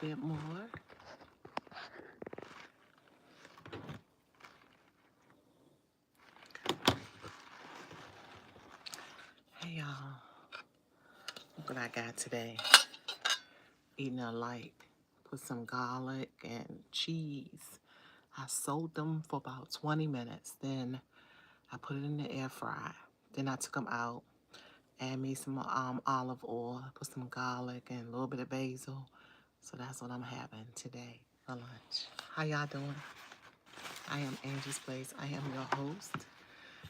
bit more. Hey y'all, look what I got today. Eating a light. Put some garlic and cheese. I soaked them for about 20 minutes. Then I put it in the air fry. Then I took them out. Add me some olive oil. Put some garlic and a little bit of basil. So that's what I'm having today for lunch. How y'all doing? I am Angies Place. I am your host.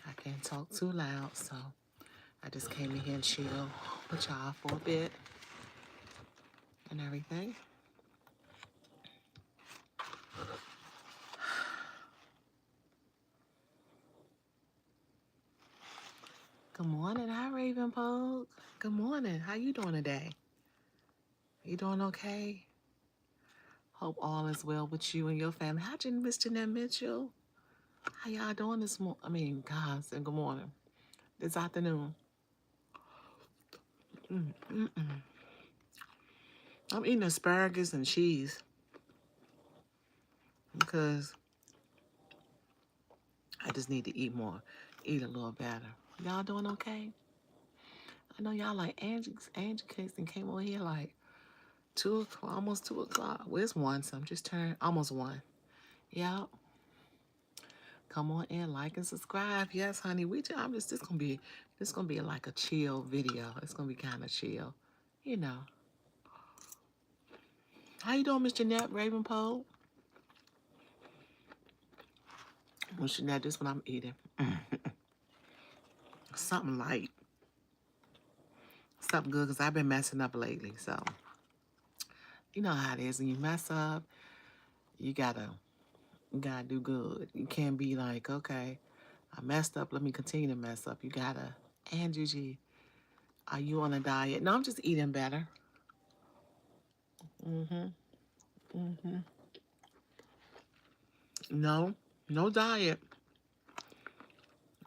I can't talk too loud, so I just came in here and chill with y'all for a bit and everything. Good morning. Hi, Raven Pogue. Good morning. How you doing today? You doing okay? Hope all is well with you and your family. Hi, Miss Jeanette Mitchell. How y'all doing this morning? Guys, and good morning. This afternoon. I'm eating asparagus and cheese because I just need to eat more, eat a little better. Y'all doing okay? I know y'all like Angie Casey came over here like 2 o'clock, almost 2 o'clock. Well, it's 1, so I'm just turned almost 1. Yep. Come on in, like and subscribe. Yes, honey. This gonna be like a chill video. It's gonna be kind of chill, you know. How you doing, Miss Jeanette Ravenpole? Miss Jeanette, this one I'm eating. Something light. Something good, because I've been messing up lately. So, you know how it is. When you mess up, you gotta do good. You can't be like, okay, I messed up. Let me continue to mess up. You gotta, Angie, are you on a diet? No, I'm just eating better. No, no diet,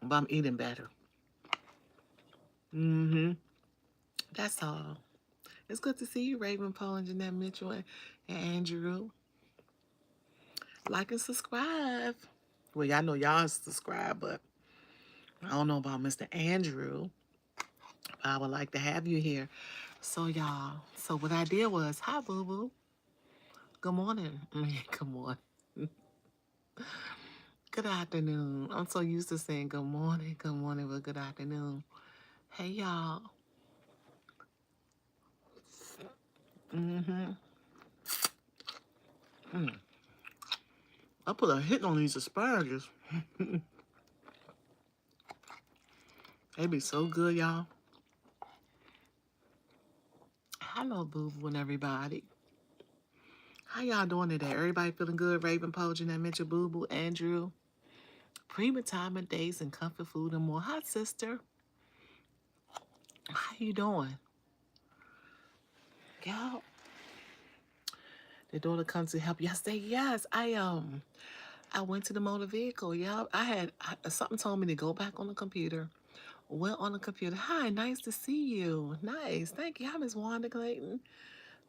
but I'm eating better. That's all. It's good to see you, Raven Poe and Jeanette Mitchell and Andrew. Like and subscribe. Well, y'all know y'all subscribe, but I don't know about Mr. Andrew. I would like to have you here. So, y'all, so what I did was, hi, boo-boo. Good morning. Good morning. Good afternoon. I'm so used to saying good morning, but good afternoon. Hey, y'all. I put a hit on these asparagus. They be so good, y'all. Hello, boo-boo and everybody. How y'all doing today? Everybody feeling good? Raven, Poe, Jeanette Mitchell, boo-boo, Andrew. Pre-retirement days and comfort food and more. Hi, sister. How you doing? Y'all. The daughter comes to help yesterday. Yes, I went to the motor vehicle. Y'all, something told me to go back on the computer. Went on the computer. Hi, nice to see you. Nice, thank you. Hi, Miss Wanda Clayton.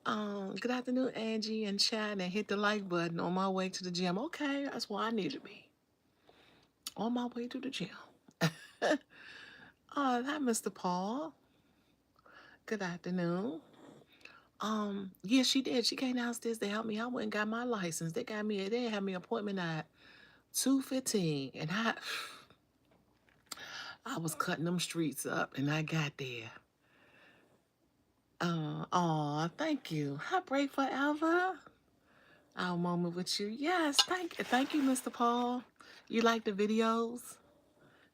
Good afternoon, Angie and Chad. And hit the like button on my way to the gym. Okay, that's where I need to be. On my way to the gym. Oh, hi, Mr. Paul. Good afternoon. Yeah, she did. She came downstairs to help me. I went and got my license. They had me an appointment at 2:15, and I was cutting them streets up, and I got there. Thank you. Hi, Break Forever. Our moment with you. Yes, thank you, Mr. Paul. You like the videos?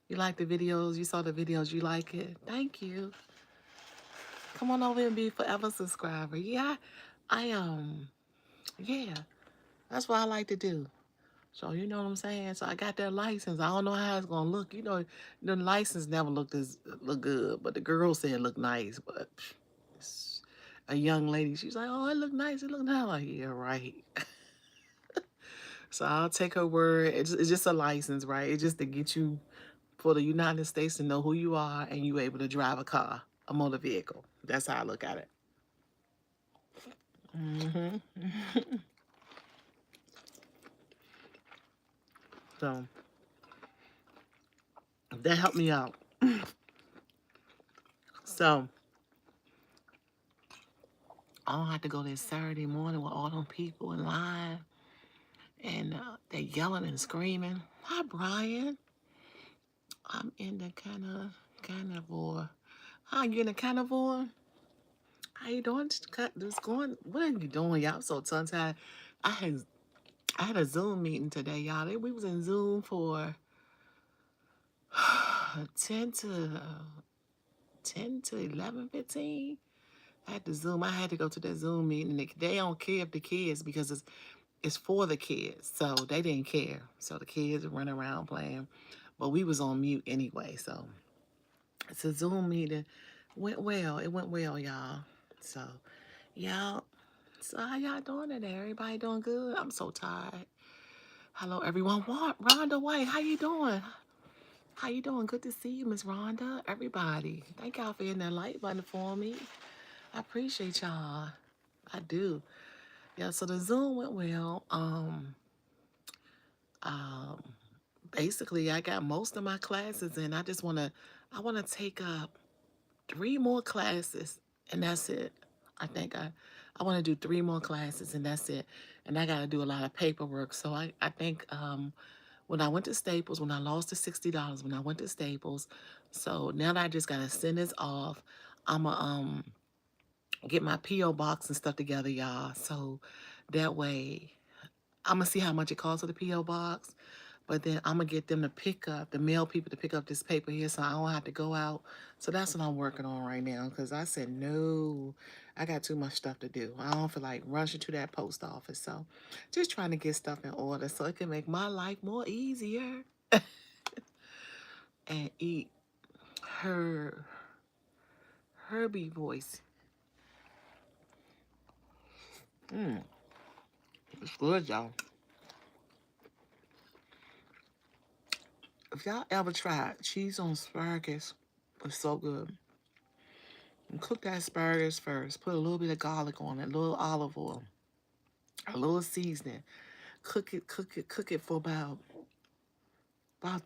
You like the videos? You saw the videos, you like it? Thank you. Come on over and be forever subscriber. Yeah, yeah, that's what I like to do. So you know what I'm saying? So I got that license. I don't know how it's gonna look. You know, the license never look good, but the girl said it looked nice. But a young lady, she's like, "Oh, it look nice. It look nice." I'm like, yeah, right. So I'll take her word. It's just a license, right? It's just to get you for the United States to know who you are and you able to drive a car, a motor vehicle. That's how I look at it. Hmm. So that helped me out. So I don't have to go there Saturday morning with all them people in line and they yelling and screaming. Hi, Brian. I'm in the carnivore. Hi, you in the carnivore? How you doing? Just going. What are you doing, y'all? I'm so tongue tied. I had I had a Zoom meeting today, y'all. We was in Zoom for 10 to 11:15. I had to Zoom. I had to go to that Zoom meeting. They don't care if the kids because it's for the kids, so they didn't care. So the kids were running around playing, but we was on mute anyway. So it's a Zoom meeting. Went well. It went well, y'all. So y'all. So how y'all doing today? Everybody doing good? I'm so tired. Hello, everyone. What? Rhonda White, how you doing? How you doing? Good to see you, Miss Rhonda. Everybody, thank y'all for hitting that like button for me. I appreciate y'all. I do. Yeah. So the Zoom went well. Um. Basically, I got most of my classes in. I wanna take up 3 more classes, and that's it. I think I want to do 3 more classes, and that's it. And I got to do a lot of paperwork. So I think when I went to Staples, when I lost the $60, when I went to Staples, so now that I just got to send this off, I'm going to get my P.O. box and stuff together, y'all. So that way, I'm going to see how much it costs for the P.O. box. But then I'm gonna get them to pick up the mail people to pick up this paper here, so I don't have to go out. So that's what I'm working on right now. Cause I said no, I got too much stuff to do. I don't feel like rushing to that post office. So just trying to get stuff in order so it can make my life more easier and eat her Herbie voice. It's good, y'all. If y'all ever tried cheese on asparagus, it's so good. And cook that asparagus first. Put a little bit of garlic on it, a little olive oil, a little seasoning. Cook it for about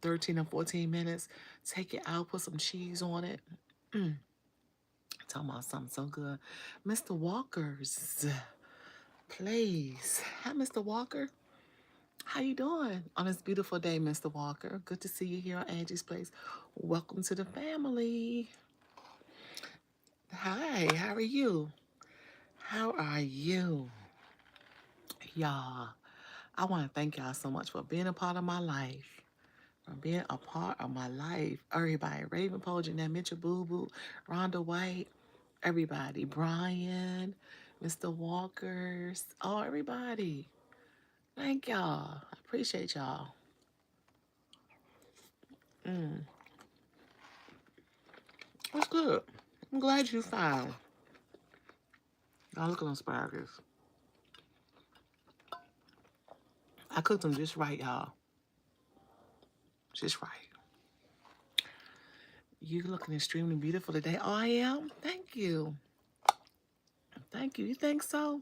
13 or 14 minutes. Take it out, put some cheese on it. Talking about something so good. Mr. Walker's Place. Hi, Mr. Walker. How you doing on this beautiful day, Mr. Walker? Good to see you here on Angie's Place. Welcome to the family. Hi, how are you? How are you? Y'all, I want to thank y'all so much for being a part of my life. For being a part of my life. Everybody, Raven Poe, Jeanette Mitchell, Boo Boo, Rhonda White, everybody, Brian, Mr. Walkers, oh, everybody. Thank y'all. I appreciate y'all. It's good. I'm glad you found. Y'all look at those asparagus. I cooked them just right, y'all. Just right. You looking extremely beautiful today. Oh, I am? Thank you. Thank you. You think so?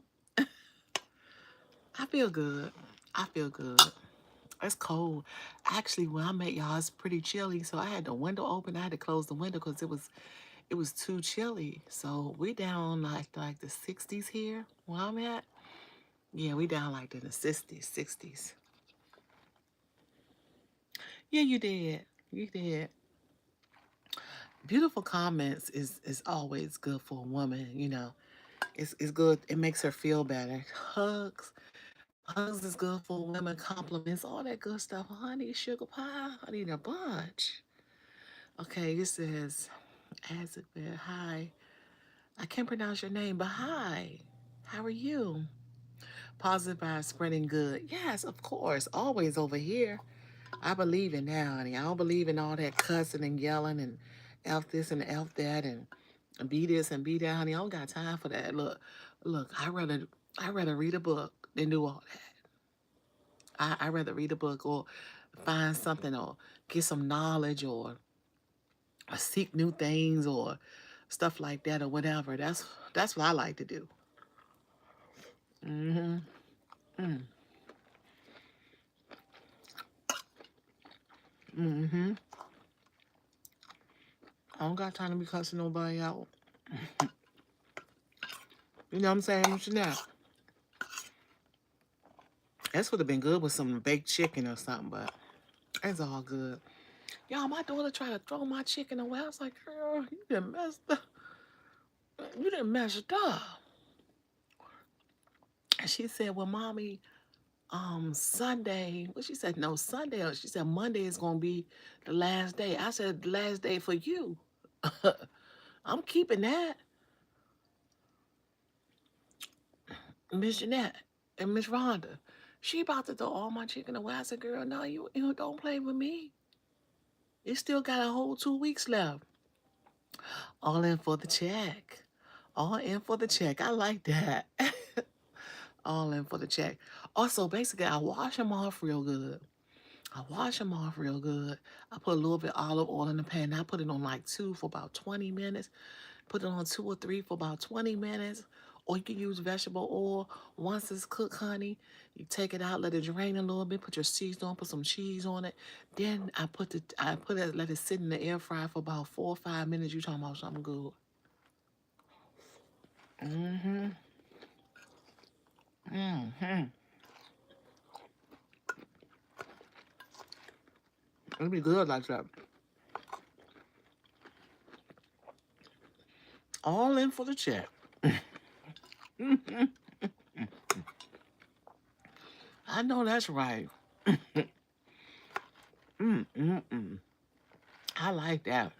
I feel good. I feel good. It's cold. Actually, when I met y'all, it's pretty chilly. So I had the window open. I had to close the window because it was too chilly. So we down like the 60s here where I'm at. Yeah, we down like in the 60s. Yeah, you did. You did. Beautiful comments is always good for a woman. It's good. It makes her feel better. Hugs is good for women. Compliments, all that good stuff. Honey, sugar pie. I need a bunch. Okay, it says, as it were, hi. I can't pronounce your name, but hi. How are you? Positive vibes spreading good. Yes, of course. Always over here. I believe in that, honey. I don't believe in all that cussing and yelling and F this and F that and be this and be that, honey. I don't got time for that. Look, I rather read a book than do all that. I rather read a book or find something or get some knowledge or seek new things or stuff like that or whatever. That's what I like to do. Mm-hmm. Mm. Mm-hmm. I don't got time to be cussing nobody out. You know what I'm saying, Chanel? This would have been good with some baked chicken or something, but it's all good. Y'all, my daughter tried to throw my chicken away. I was like, girl, you done messed up. You done messed up. And she said, well, mommy, Sunday, well, she said, no, Sunday, or she said, Monday is going to be the last day. I said, the last day for you. I'm keeping that. Miss Jeanette and Miss Rhonda, she about to throw all my chicken away. I said, girl, no, you don't play with me. It still got a whole 2 weeks left. All in for the check. All in for the check. I like that. All in for the check. Also, basically, I wash them off real good. I wash them off real good. I put a little bit olive oil in the pan. I put it on like 2 for about 20 minutes. Put it on 2 or 3 for about 20 minutes. Or you can use vegetable oil. Once it's cooked, honey, you take it out, let it drain a little bit, put your seasoning on, put some cheese on it. Then let it sit in the air fryer for about 4 or 5 minutes. You talking about something good. Mm-hmm. Mm-hmm. It'll be good like that. All in for the check. I know that's right. Mm-mm-mm. I like that.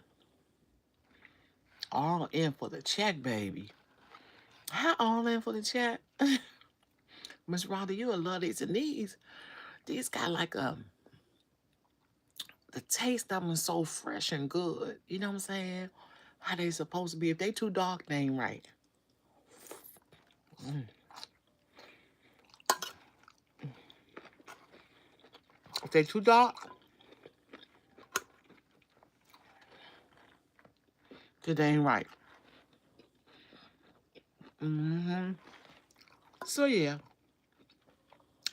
All in for the check, baby. How all in for the check? Miss Rhonda, you will love these. And these got like the taste of them is so fresh and good. You know what I'm saying? How they supposed to be. If they too dark, they ain't right. Mm. If they too dark, then they ain't right. Mm-hmm. So yeah,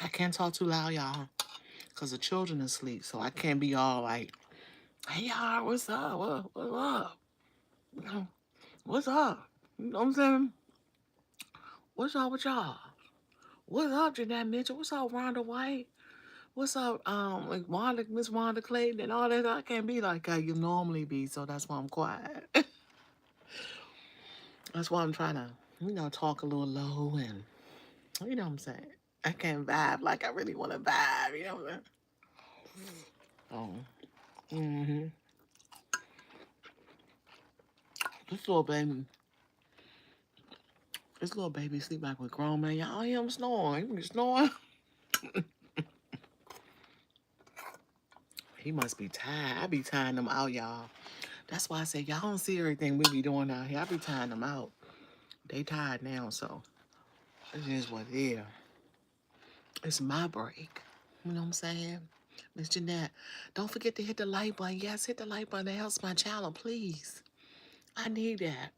I can't talk too loud, y'all, because the children are asleep. So I can't be all like, hey y'all, what's up? What's up? You know, what's up? You know what I'm saying? What's up with y'all? What's up, Jeanette Mitchell? What's up, Rhonda White? What's up, like Wanda, Miss Wanda Clayton and all that? I can't be like how you normally be, so that's why I'm quiet. That's why I'm trying to, talk a little low and, you know what I'm saying? I can't vibe like I really want to vibe, you know what I'm saying? Oh, mm-hmm. This little baby, this little baby sleep like with grown man. Y'all hear him snoring. He be snoring. He must be tired. I be tiring them out, y'all. That's why I say y'all don't see everything we be doing out here. I be tiring them out. They tired now, so it is what it is. It's my break. You know what I'm saying? Miss Jeanette, don't forget to hit the like button. Yes, hit the like button. That helps my channel, please. I need that.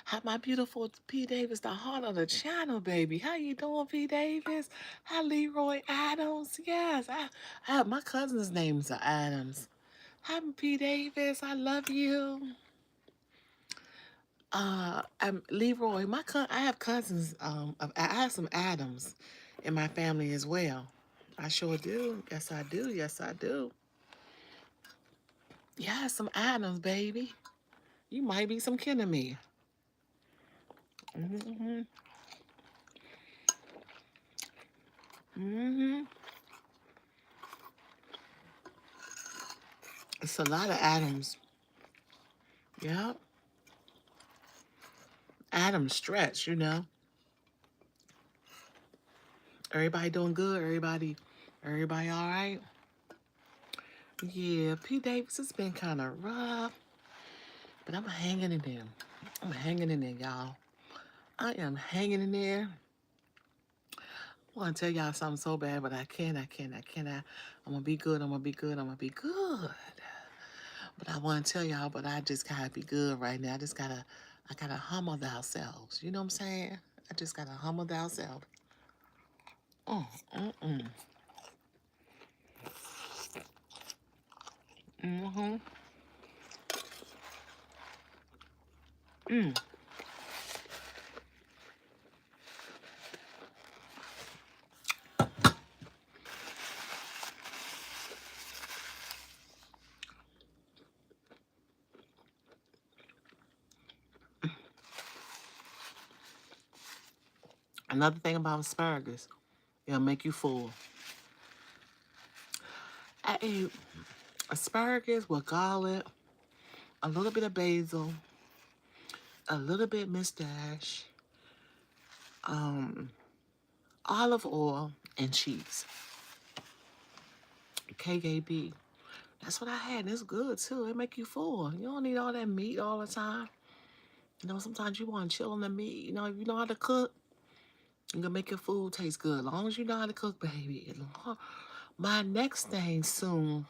Hi, my beautiful P. Davis, the heart of the channel, baby. How you doing, P. Davis? Hi, Leroy Adams. Yes, my cousin's names are Adams. Hi, P. Davis. I love you. I'm Leroy. I have cousins. I have some Adams in my family as well. I sure do. Yes, I do. Yes, I do. Yeah, some Adams, baby. You might be some kin of me. Mm-hmm. Mm-hmm. It's a lot of Adams. Yep. Adams stretch. Everybody doing good. Everybody all right. Yeah, P. Davis, it's been kind of rough, but I'm hanging in there. I'm hanging in there, y'all. I am hanging in there. I want to tell y'all something so bad, but I can't. I'm going to be good. I'm going to be good. I'm going to be good. But I want to tell y'all, but I just got to be good right now. I got to humble ourselves. You know what I'm saying? I just gotta humble thyself. Mm, mm, mm. Mm-hmm. Mm. Another thing about asparagus, it'll make you full. I ate asparagus with garlic, a little bit of basil, a little bit mustache, um, olive oil, and cheese. KKB. That's what I had. It's good too. It make you full. You don't need all that meat all the time. You know, sometimes you want to chill on the meat. You know, if you know how to cook, you can make your food taste good. As long as you know how to cook, baby. My next thing soon,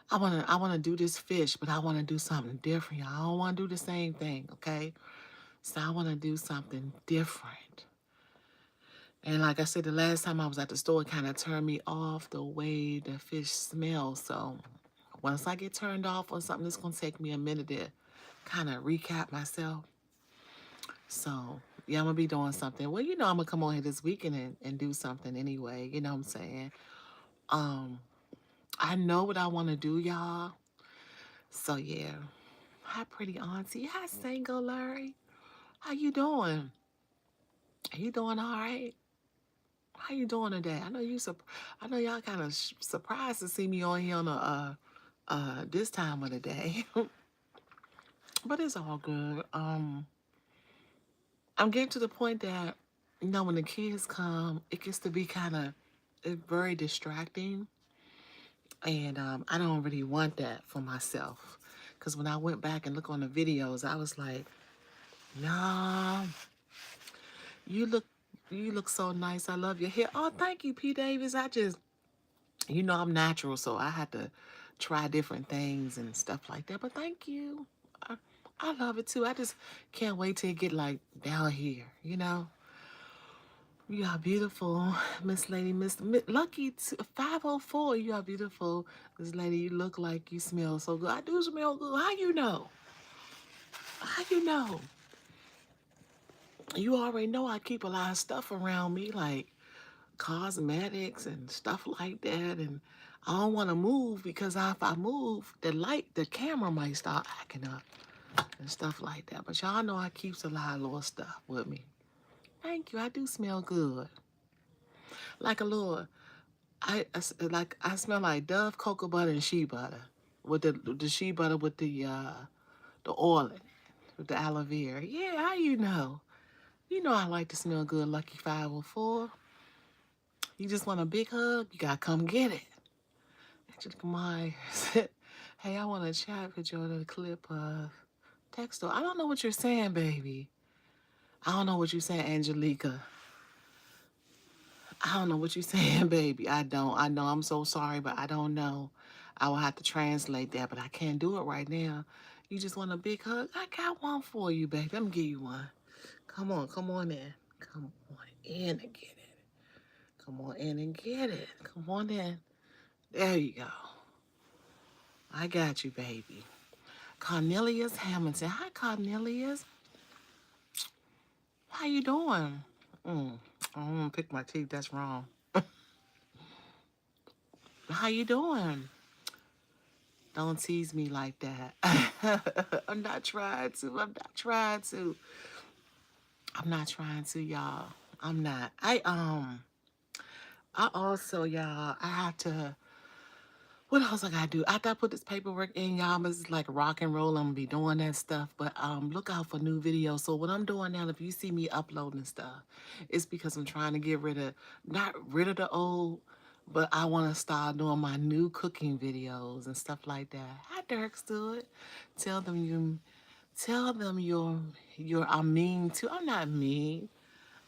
I wanna do this fish, but I wanna do something different. I don't wanna do the same thing, okay? So I wanna do something different. And like I said, the last time I was at the store, it kind of turned me off the way the fish smells. So once I get turned off on something, it's gonna take me a minute to kind of recap myself. So yeah, I'm gonna be doing something. Well, you know, I'm gonna come on here this weekend and do something anyway. You know what I'm saying? Um, I know what I want to do, y'all. So yeah. Hi, pretty auntie. Hi, single Larry. How you doing? Are you doing all right? How you doing today? I know y'all kind of surprised to see me on here on this time of the day, but it's all good. I'm getting to the point that you know when the kids come, it gets to be kind of very distracting, and I don't really want that for myself. Cause when I went back and look on the videos, I was like, nah, you look you look so nice. I love your hair. Oh, thank you, P. Davis. You know, I'm natural, so I had to try different things and stuff like that. But thank you. I, I love it too. I just can't wait till it get like down here, you know? You are beautiful, Miss Lady, Lucky 504. You are beautiful, Miss Lady. You look like you smell so good. I do smell good. How you know? How you know? You already know I keep a lot of stuff around me, like cosmetics and stuff like that. And I don't want to move because if I move, the camera might start acting up and stuff like that. But y'all know I keeps a lot of little stuff with me. Thank you. I do smell good. Like a little, like I smell like Dove cocoa butter and shea butter with the shea butter with the oil in it, with the aloe vera. Yeah, how you know? You know I like to smell good, Lucky 504. You just want a big hug? You gotta come get it. Angelica Myers. Hey, I want to chat with you on a clip of text. I don't know what you're saying, baby. I don't know what you're saying, Angelica. I don't know what you're saying, baby. I don't. I know. I'm so sorry, but I don't know. I will have to translate that, but I can't do it right now. You just want a big hug? I got one for you, baby. Let me give you one. Come on in. Come on in and get it. Come on in and get it. Come on in. There you go. I got you, baby. Cornelius Hamilton. Hi, Cornelius. How you doing? I don't want to pick my teeth. That's wrong. How you doing? Don't tease me like that. I'm not trying to. I'm not trying to. I'm not trying to, y'all. I'm not. I also, y'all, I have to. What else I gotta do? After I put this paperwork in, y'all, it's like rock and roll. I'm gonna be doing that stuff. But look out for new videos. So what I'm doing now, if you see me uploading stuff, it's because I'm trying to get not rid of the old, but I want to start doing my new cooking videos and stuff like that. Hi, Dirk Stewart. Tell them you, tell them I'm mean too. I'm not mean.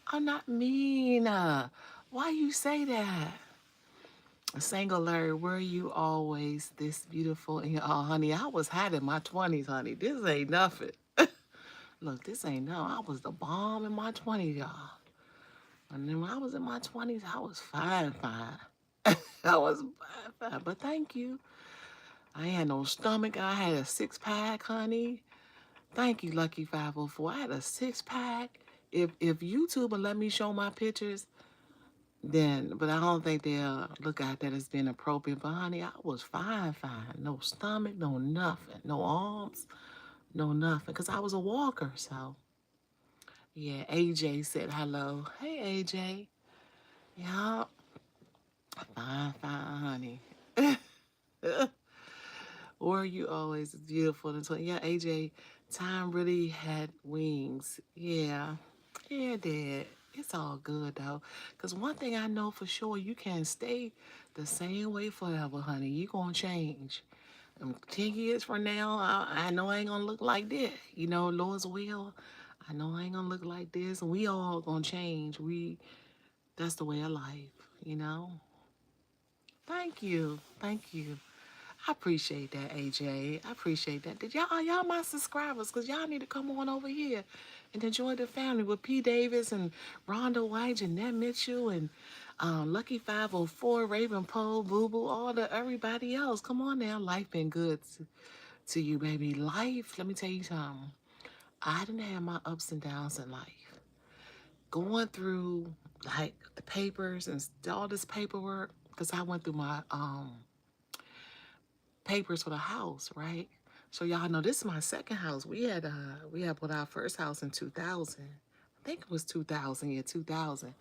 I'm not mean. Why you say that? Single Larry, were you always this beautiful? And oh, honey, I was hot in my 20s, honey. This ain't nothing. Look, this ain't no. I was the bomb in my 20s, y'all. And then when I was in my 20s, I was fine, fine. I was fine, fine. But thank you. I ain't had no stomach. I had a six pack, honey. Thank you, Lucky 504. I had a six pack. If YouTube will let me show my pictures, then, but I don't think they'll look at that as being appropriate. But honey, I was fine, fine. No stomach, no nothing, no arms, no nothing. Cause I was a walker. So yeah, AJ said hello. Hey AJ. Yeah, fine, fine, honey. Or you always beautiful and so yeah, AJ, time really had wings. Yeah. Yeah, it did. It's all good though. Cause one thing I know for sure, you can't stay the same way forever, honey. You gonna change. 10 years from now, I know I ain't gonna look like this. You know, Lord's will. I know I ain't gonna look like this. And we all gonna change. That's the way of life, you know? Thank you. Thank you. I appreciate that, AJ. I appreciate that. Did y'all are y'all my subscribers? Cause y'all need to come on over here and enjoy the family with P. Davis and Rhonda White, Jeanette Mitchell, and Lucky 504, Raven Poe, Boo Boo, all the everybody else. Come on now, life been good to you, baby. Life. Let me tell you something. I didn't have my ups and downs in life. Going through like the papers and all this paperwork, cause I went through my papers for the house, right? So y'all know this is my second house. We had bought our first house in 2000. I think it was 2000, yeah, 2000.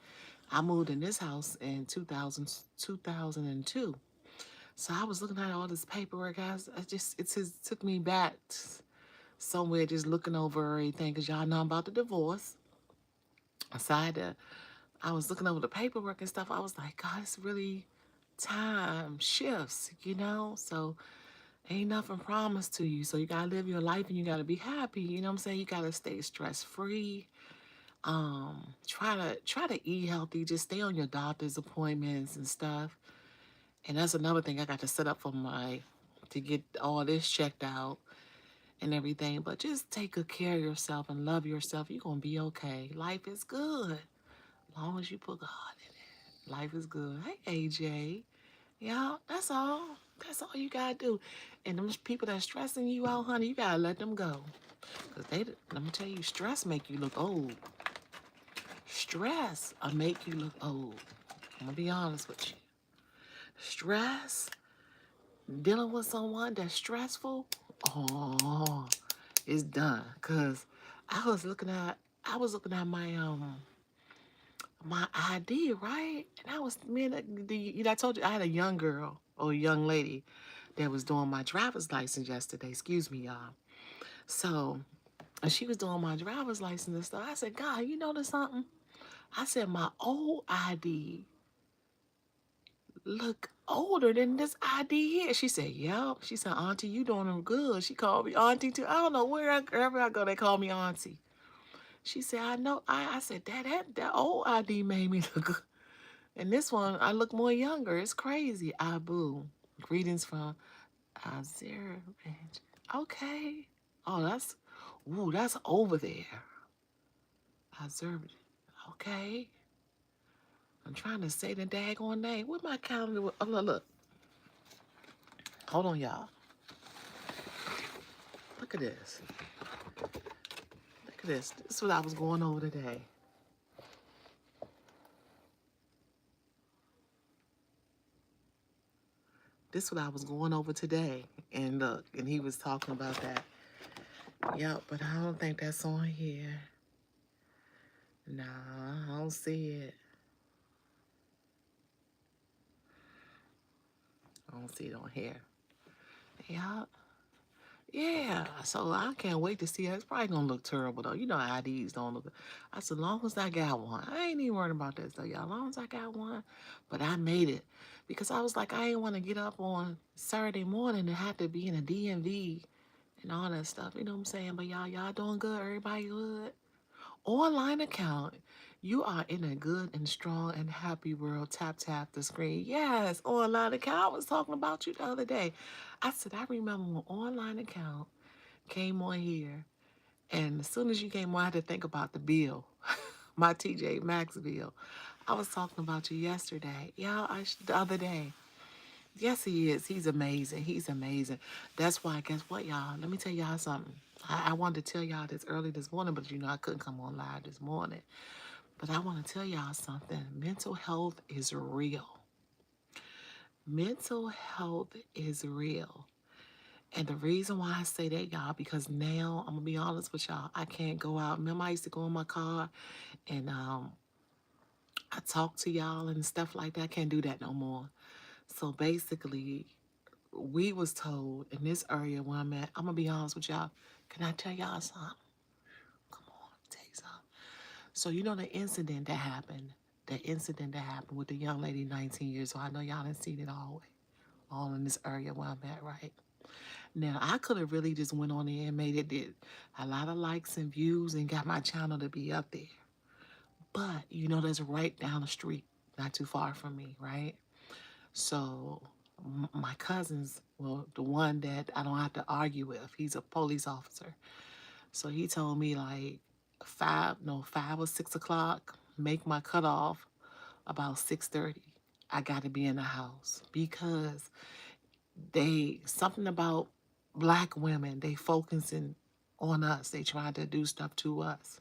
I moved in this house in 2002. So I was looking at all this paperwork, guys. It just took me back somewhere just looking over everything because y'all know I'm about to divorce. Aside that, I was looking over the paperwork and stuff. I was like, God, it's really time shifts, you know? So ain't nothing promised to you. So you gotta live your life and you gotta be happy. You know what I'm saying? You gotta stay stress free. Try to eat healthy. Just stay on your doctor's appointments and stuff. And that's another thing I got to set up for to get all this checked out and everything. But just take good care of yourself and love yourself. You're gonna be okay. Life is good. As long as you put God in it. Life is good. Hey AJ. Yeah, that's all. That's all you gotta do. And them people that's stressing you out, honey, you gotta let them go. Cause let me tell you, stress make you look old. Stress will make you look old. I'm gonna be honest with you. Stress, dealing with someone that's stressful, oh, it's done. Cause I was looking at my ID, right? And I was me and I told you I had a young girl or a young lady that was doing my driver's license yesterday. Excuse me, y'all. So, and she was doing my driver's license and stuff. I said, God, you notice something? I said, my old ID look older than this ID here. She said, yep. She said, Auntie, you doing them good. She called me Auntie too. I don't know wherever I go, they call me Auntie. She said, I know. I said, that old ID made me look good. And this one, I look more younger. It's crazy. Abu. Greetings from Azerbaijan. Okay. Oh, that's over there. Azerbaijan. Okay. I'm trying to say the daggone name. Where my calendar? Oh, look. Hold on, y'all. Look at this. Look at this. This is what I was going over today. This is what I was going over today. And look, and he was talking about that. Yep, but I don't think that's on here. Nah, I don't see it. I don't see it on here. Yep. Yeah, so I can't wait to see it. It's probably gonna look terrible though. You know IDs don't look. I said, long as I got one, I ain't even worried about that stuff, y'all. As long as I got one, but I made it because I was like, I ain't want to get up on Saturday morning and have to be in a DMV and all that stuff. You know what I'm saying? But y'all doing good. Everybody good. Online account. You are in a good and strong and happy world. Tap tap the screen. Yes, online account. I was talking about you the other day. I said I remember when online account came on here And as soon as you came on, I had to think about the bill, my TJ Maxx bill. I was talking about you yesterday. Yeah, the other day. Yes, he is. He's amazing. He's amazing. That's why, guess what, y'all? Let me tell y'all something. I wanted to tell y'all this early this morning, but I couldn't come on live this morning. But I want to tell y'all something. Mental health is real. Mental health is real. And the reason why I say that, y'all, because now, I'm going to be honest with y'all, I can't go out. Remember, I used to go in my car and I talk to y'all and stuff like that. I can't do that no more. So basically, we was told in this area where I'm at, I'm going to be honest with y'all. Can I tell y'all something? Come on, let me tell you something. So that incident that happened with the young lady, 19 years old. I know y'all done seen it all in this area where I'm at, right? Now, I could have really just went on there and made it did a lot of likes and views and got my channel to be up there. But, that's right down the street, not too far from me, right? So, my cousins, well, the one that I don't have to argue with, he's a police officer. So he told me like 5 or 6 o'clock, make my cutoff about 6:30. I got to be in the house because something about black women, they focusing on us. They trying to do stuff to us.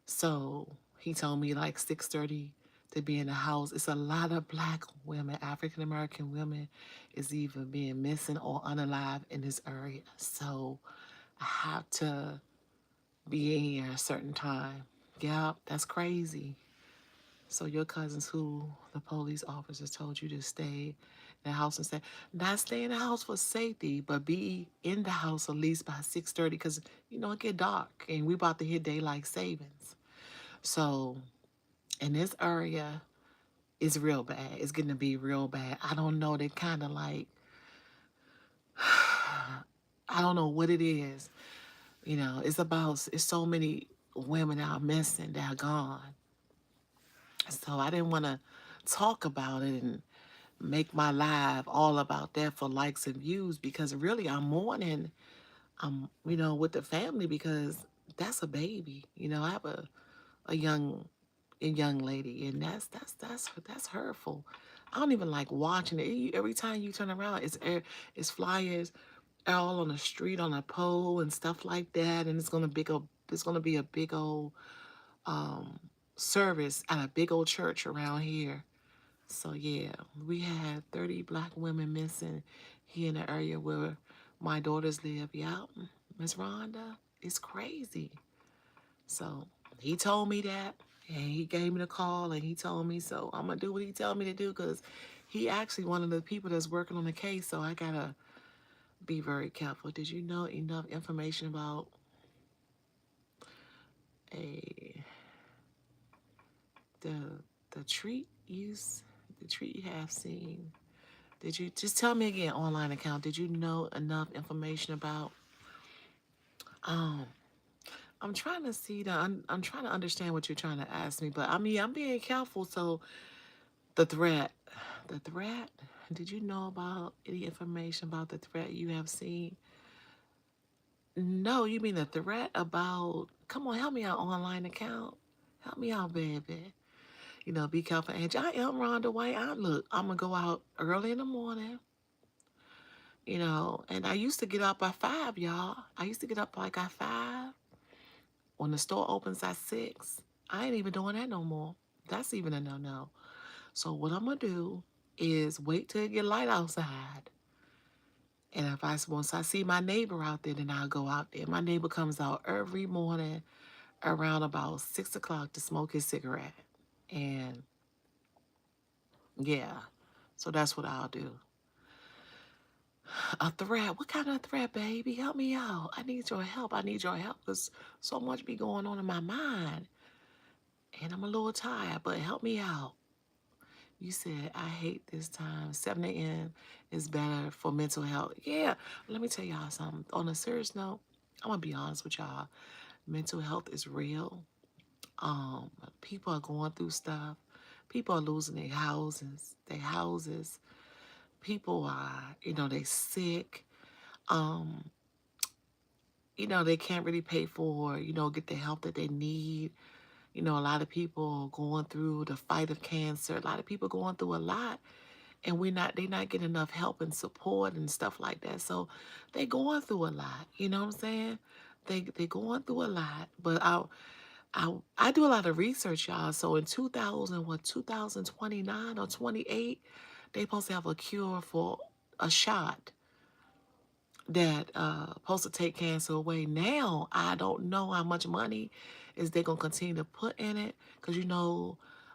So he told me like 6:30 to be in the house. It's a lot of black women, African American women, is either being missing or unalive in this area. So I have to be in here at a certain time. Yeah, that's crazy. So your cousins who the police officers told you to stay in the house and say, not stay in the house for safety, but be in the house at least by 6:30 because, it get dark and we about to hit daylight savings. So in this area, it's real bad. It's getting to be real bad. I don't know. They kind of like, I don't know what it is. It's so many women that are missing, that are gone. So I didn't want to talk about it and make my live all about that for likes and views because really I'm mourning, with the family because that's a baby. I have a young lady and that's hurtful. I don't even like watching it. Every time you turn around, it's flyers all on the street on a pole and stuff like that, and it's gonna be a big old service at a big old church around here. So yeah, we had 30 black women missing here in the area where my daughters live. Yeah, Miss Rhonda, it's crazy. So he told me that, and he gave me the call, and he told me, so I'm gonna do what he told me to do because he actually one of the people that's working on the case. So I gotta be very careful. Did you know enough information about a the the treat use the treat you have seen? Did you just tell me again, online account? Did you know enough information about? Um, I'm trying to see the. I'm trying to understand what you're trying to ask me, but I mean, I'm being careful. So the threat, the threat. Did you know about any information about the threat you have seen? No, you mean the threat about? Come on, help me out, online account. Help me out, baby. Be careful, Angie. I am Rhonda White. I'm gonna go out early in the morning. And I used to get up at 5, y'all. I used to get up like at 5 when the store opens at 6. I ain't even doing that no more. That's even a no-no. So what I'm gonna do is wait till it get light outside. And once I see my neighbor out there, then I'll go out there. My neighbor comes out every morning around about 6 o'clock to smoke his cigarette. And yeah, so that's what I'll do. A threat? What kind of threat, baby? Help me out. I need your help. I need your help because so much be going on in my mind. And I'm a little tired, but help me out. You said, I hate this time. 7 a.m. is better for mental health. Yeah, let me tell y'all something. On a serious note, I'm going to be honest with y'all. Mental health is real. People are going through stuff. People are losing their houses. People are, they sick. they can't really pay for, get the help that they need. A lot of people going through the fight of cancer. A lot of people going through a lot, and they're not getting enough help and support and stuff like that. So they going through a lot. You know what I'm saying? They going through a lot. But I do a lot of research, y'all. So in 2029 or 28, they supposed to have a cure for a shot that supposed to take cancer away. Now I don't know how much money is they gonna continue to put in it, because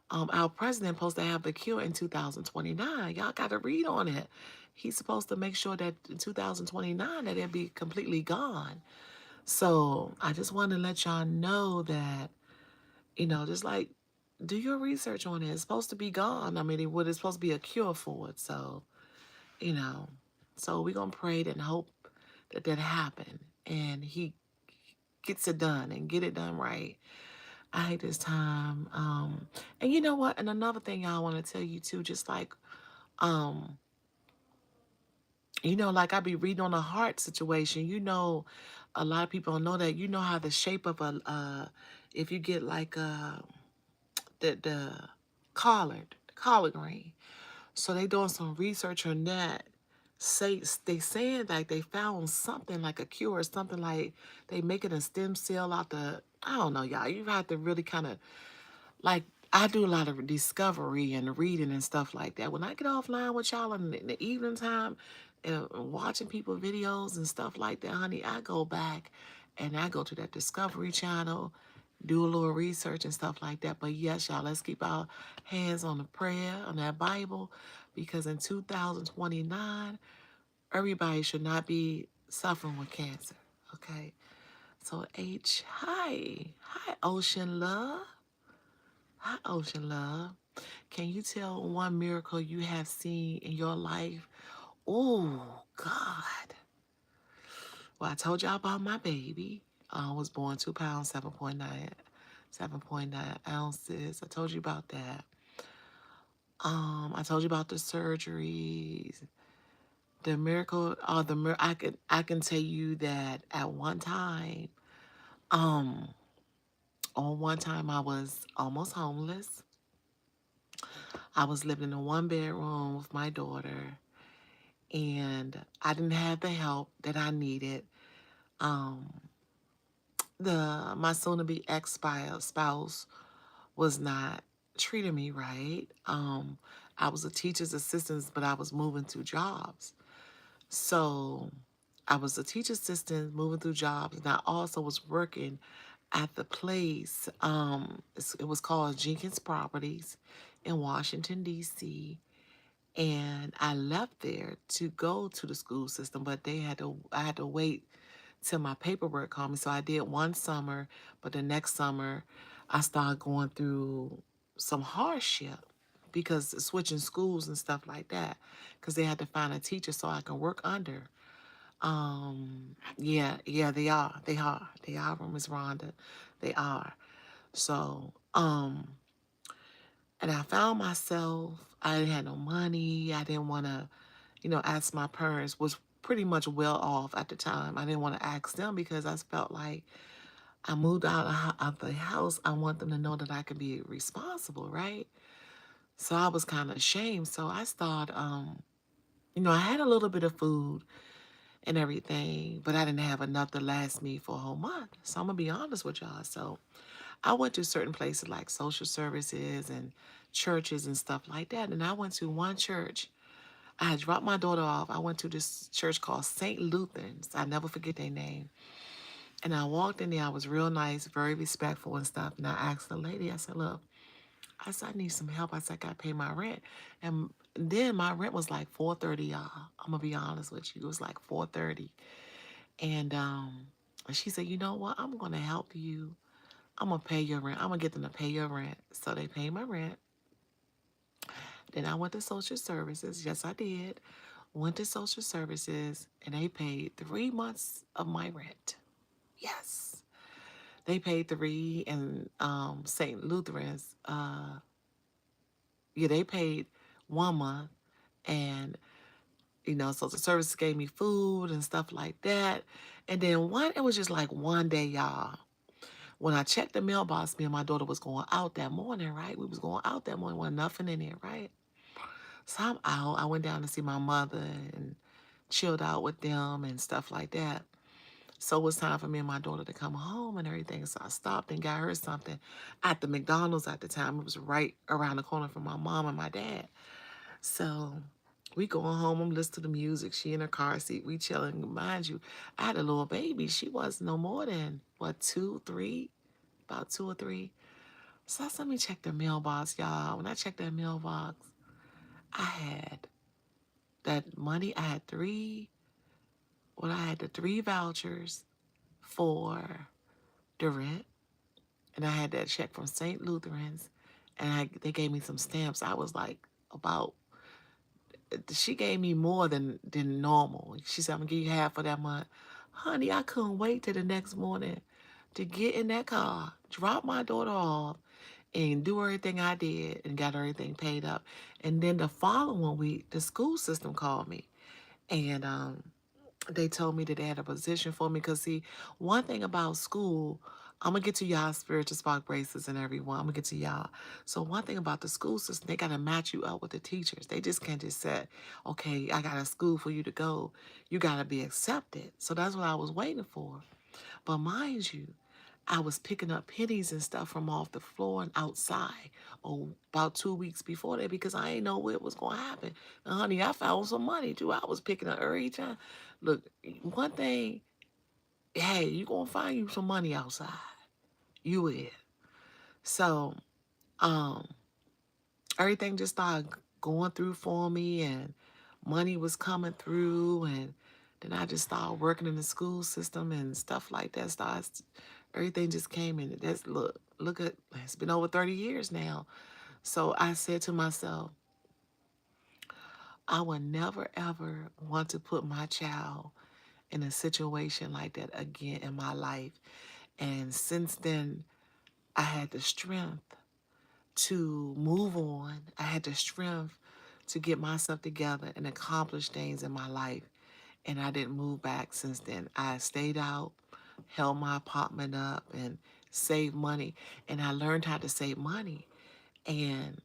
our president supposed to have the cure in 2029. Y'all got to read on it. He's supposed to make sure that in 2029 that it'll be completely gone. So I just want to let y'all know that, just like, do your research on it. It's supposed to be gone. I mean, it's supposed to be a cure for it. So, you know, so we're going to pray and hope that that happen and he gets it done and get it done right. I hate this time. And you know what? And another thing I want to tell you too, just like, um, like I be reading on a heart situation, a lot of people don't know that, how the shape of if you get like, the collard green. So they doing some research on that. They saying like they found something like a cure or something, like they making a stem cell out the, I don't know, y'all. You have to really kind of, like, I do a lot of discovery and reading and stuff like that. When I get offline with y'all in the evening time and watching people videos and stuff like that, honey, I go back and I go to that Discovery Channel, do a little research and stuff like that. But yes, y'all, let's keep our hands on the prayer, on that Bible, because in 2029, everybody should not be suffering with cancer. Okay. So hi. Hi, Ocean Love. Hi, Ocean Love. Can you tell one miracle you have seen in your life? Oh, God. Well, I told y'all about my baby. I was born 2 pounds, 7.9 ounces. I told you about that. I told you about the surgeries. The miracle, I can tell you that at one time, um, on one time I was almost homeless. I was living in a 1 bedroom with my daughter, and I didn't have the help that I needed. Um, my soon-to-be ex-spouse was not treating me right. I was a teacher's assistant, but I was moving through jobs. So I was a teacher assistant moving through jobs, and I also was working at the place. It was called Jenkins Properties in Washington, D.C. And I left there to go to the school system, but I had to wait till my paperwork called me. So I did one summer, but the next summer I started going through some hardship because switching schools and stuff like that, because they had to find a teacher so I can work under. Yeah, they are, Miss Rhonda, they are. So, and I found myself, I didn't have no money. I didn't want to, ask my parents, was pretty much well off at the time. I didn't want to ask them because I felt like I moved of the house. I want them to know that I could be responsible, right? So I was kind of ashamed. So I started, I had a little bit of food and everything, but I didn't have enough to last me for a whole month. So I'm going to be honest with y'all. So I went to certain places like social services and churches and stuff like that. And I went to one church. I had dropped my daughter off. I went to this church called St. Lutherans. I never forget their name. And I walked in there. I was real nice, very respectful and stuff. And I asked the lady, I said, look, I need some help. I said, I got to pay my rent. And then my rent was like $430, y'all. I'm going to be honest with you. It was like $430. And she said, you know what? I'm going to help you. I'm going to pay your rent. I'm going to get them to pay your rent. So they paid my rent. Then I went to social services. Yes, I did. Went to social services, and they paid 3 months of my rent. Yes. They paid three, and St. Lutherans, yeah, they paid 1 month. And, social services gave me food and stuff like that. And then it was just like one day, y'all. When I checked the mailbox, me and my daughter was going out that morning, right? We was going out that morning, wasn't nothing in there, right? So I'm out. I went down to see my mother and chilled out with them and stuff like that. So it was time for me and my daughter to come home and everything. So I stopped and got her something at the McDonald's at the time. It was right around the corner from my mom and my dad. So we going home. I'm listening to the music. She in her car seat. We chilling. Mind you, I had a little baby. She was no more than, what, 2, 3? About 2 or 3. So I said, let me check the mailbox, y'all. When I checked that mailbox, I had that money. I had the 3 vouchers for the rent. And I had that check from St. Lutherans. And they gave me some stamps. I was like, she gave me more than normal. She said, I'm going to give you half for that month. Honey, I couldn't wait till the next morning to get in that car, drop my daughter off, and do everything I did and got everything paid up. And then the following week, the school system called me. And they told me that they had a position for me. Because, see, one thing about school, I'm going to get to y'all spiritual spark braces and everyone. I'm going to get to y'all. So one thing about the school system, they got to match you up with the teachers. They just can't just say, okay, I got a school for you to go. You got to be accepted. So that's what I was waiting for. But mind you, I was picking up pennies and stuff from off the floor and outside, about 2 weeks before that, because I didn't know what was going to happen. And honey, I found some money too. I was picking up every time. Look, one thing, hey, you going to find you some money outside. You will. So, um, everything just started going through for me, and money was coming through, and then I just started working in the school system and stuff like that. Everything just came in. Look at, it's been over 30 years now. So I said to myself, I would never ever want to put my child in a situation like that again in my life. And since then, I had the strength to move on. I had the strength to get myself together and accomplish things in my life. And I didn't move back since then. I stayed out, held my apartment up, and saved money. And I learned how to save money. And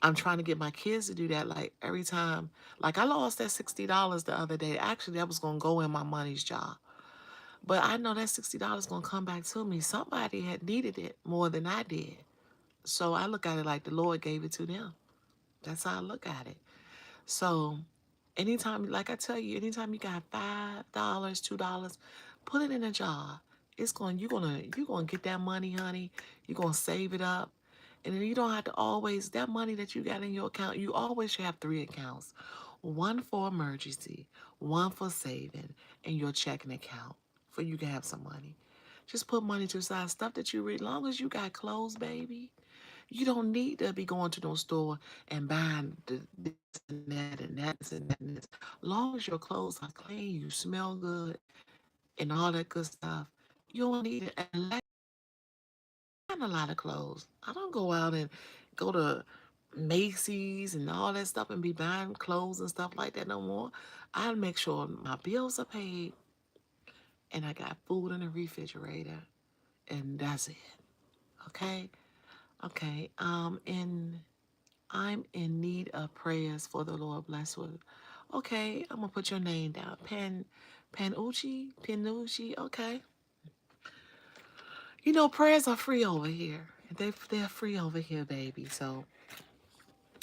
I'm trying to get my kids to do that. Like every time, like I lost that $60 the other day. Actually, that was going to go in my money's job. But I know that $60 going to come back to me. Somebody had needed it more than I did. So I look at it like the Lord gave it to them. That's how I look at it. So anytime, like I tell you, anytime you got $5, $2, put it in a jar. You're gonna get that money, honey. You're gonna save it up. And then you don't have to always, that money that you got in your account, you always should have 3 accounts. One for emergency, one for saving, and your checking account for you can have some money. Just put money to the side. Stuff that you read, long as you got clothes, baby. You don't need to be going to no store and buying this and that and that and that and this. Long as your clothes are clean, you smell good, and all that good stuff, you don't need it. And I have a lot of clothes. I don't go out and go to Macy's and all that stuff and be buying clothes and stuff like that no more. I make sure my bills are paid and I got food in the refrigerator, and that's it. Okay? Okay. And I'm in need of prayers for the Lord bless with. Okay, I'm gonna put your name down. Penucci. Okay. You know, prayers are free over here. They're free over here, baby. So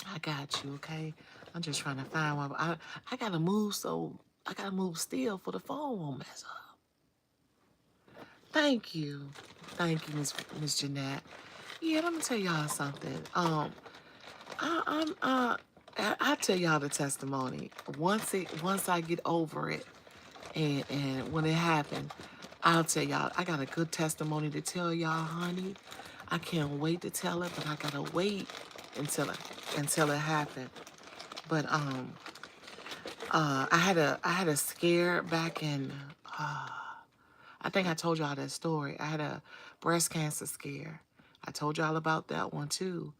I got you. Okay. I'm just trying to find one. I gotta move, so I gotta move still for the phone won't mess up. Thank you, Miss Jeanette. Yeah, let me tell y'all something. I, I'm I tell y'all the testimony. Once I get over it, and when it happened, I'll tell y'all. I got a good testimony to tell y'all, honey. I can't wait to tell it, but I gotta wait until it happened. But I had a scare back in. I think I told y'all that story. I had a breast cancer scare. I told y'all about that one too.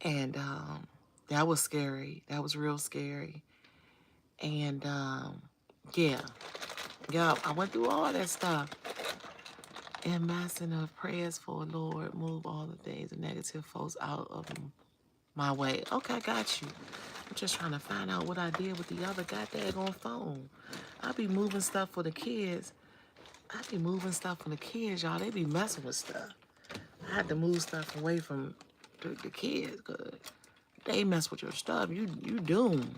And that was scary. That was real scary. And yeah. Yup, I went through all that stuff. And massing of prayers for Lord, move all the things, the negative folks out of my way. Okay, I got you. I'm just trying to find out what I did with the other goddamn phone. I be moving stuff for the kids. I be moving stuff for the kids, y'all. They be messing with stuff. I had to move stuff away from the kids, cause they mess with your stuff. You doomed.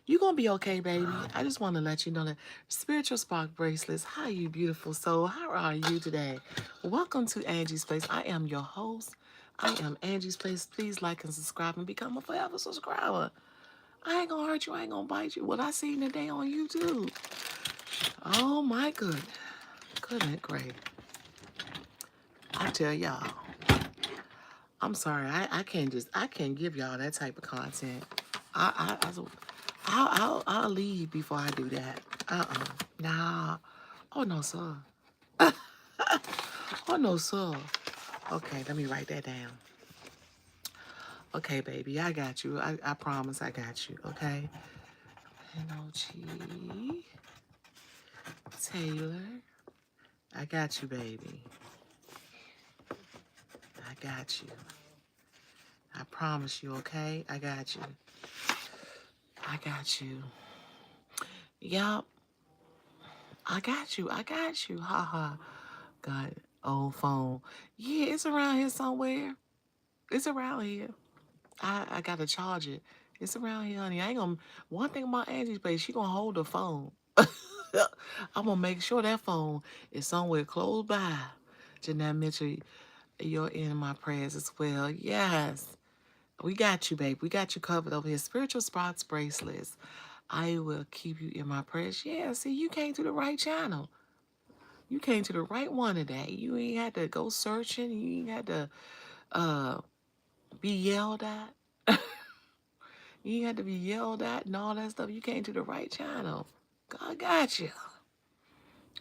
You gonna be okay, baby. I just want to let you know that Spiritual Spark Bracelets. Hi, you beautiful soul. How are you today? Welcome to Angie's Place. I am your host. I am Angie's Place. Please like and subscribe and become a forever subscriber. I ain't gonna hurt you. I ain't gonna bite you. What I seen today on YouTube. Oh my goodness. Goodness great. I tell y'all. I'm sorry. I can't give y'all that type of content. I'll leave before I do that. Nah. Oh no, sir. Oh no, sir. Okay, let me write that down. Okay, baby, I got you. I promise I got you. Okay. N-O-G Taylor. I got you, baby. I got you. I promise you, okay? I got you. I got you. Yup. I got you. I got you. Ha ha. Got old phone. Yeah, it's around here somewhere. It's around here. I gotta charge it. It's around here, honey. I ain't gonna. One thing about Angie's Place, she gonna hold the phone. I'm gonna make sure that phone is somewhere close by. Jeanette Mitchell, you're in my prayers as well. Yes, we got you, babe. We got you covered over here. Spiritual Spots Bracelets. I will keep you in my prayers. Yeah, see, you came to the right channel. You came to the right one today. You ain't had to go searching. You ain't had to uh, be yelled at. You ain't had to be yelled at and all that stuff. You came to the right channel. God got you.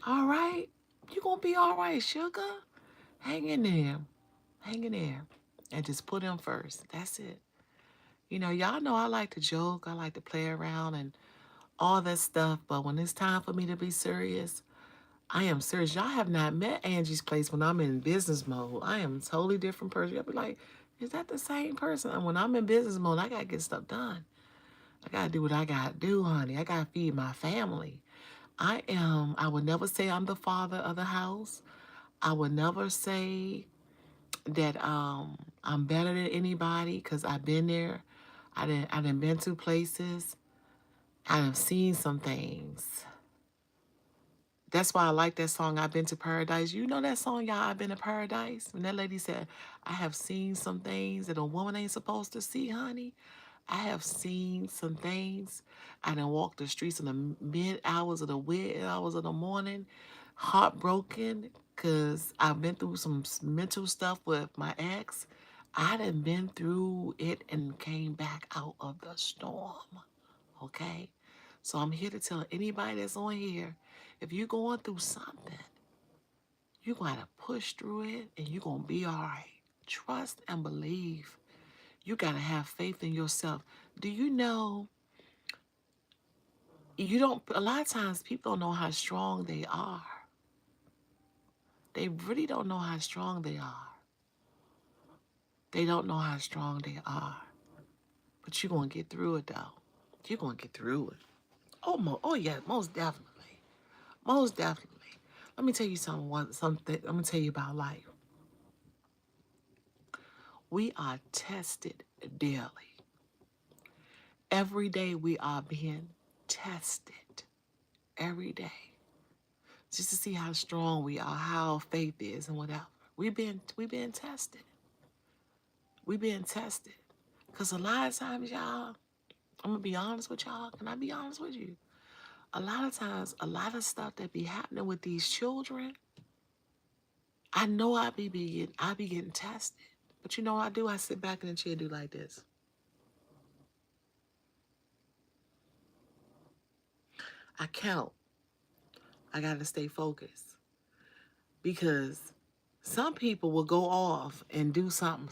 All right? You gonna be all right, sugar. Hang in there. Hang in there. And just put him first. That's it. You know, y'all know I like to joke. I like to play around and all that stuff. But when it's time for me to be serious, I am serious. Y'all have not met Angie's Place when I'm in business mode. I am a totally different person. You'll be like, is that the same person? And when I'm in business mode, I gotta get stuff done. I gotta do what I gotta do, honey. I gotta feed my family. I would never say I'm the father of the house. I would never say that I'm better than anybody because I've been there. I done been to places. I done seen some things. That's why I like that song, I've Been to Paradise. You know that song, y'all, I've Been to Paradise? When that lady said, I have seen some things that a woman ain't supposed to see, honey. I have seen some things. I done walked the streets in the mid hours of the weird hours of the morning, heartbroken, because I've been through some mental stuff with my ex. I done been through it and came back out of the storm. Okay? So I'm here to tell anybody that's on here, if you're going through something, you gotta push through it and you're gonna be all right. Trust and believe. You gotta have faith in yourself. Do you know you don't a lot of times people don't know how strong they are. They really don't know how strong they are. They don't know how strong they are. But you're gonna get through it though. You're gonna get through it. Oh yeah, most definitely. Most definitely. Let me tell you something. Let me tell you about life. We are tested daily. Every day we are being tested. Every day. Just to see how strong we are, how faith is and whatever. We been tested. We been tested. Cause a lot of times, y'all, I'm gonna be honest with y'all. Can I be honest with you? A lot of times, a lot of stuff that be happening with these children, I know I be getting tested. But you know what I do? I sit back in the chair and do like this. I count. I gotta stay focused. Because some people will go off and do some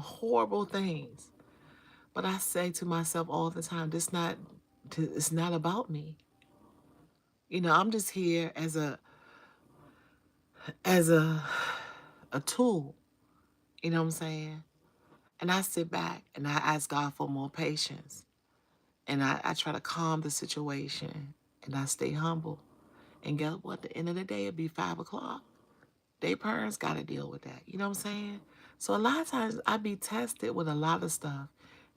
horrible things. But I say to myself all the time, it's not about me. I'm just here as a tool. You know what I'm saying? And I sit back and I ask God for more patience. And I try to calm the situation and I stay humble. And guess what? At the end of the day, it'll be 5 o'clock. Their parents got to deal with that. You know what I'm saying? So a lot of times I be tested with a lot of stuff.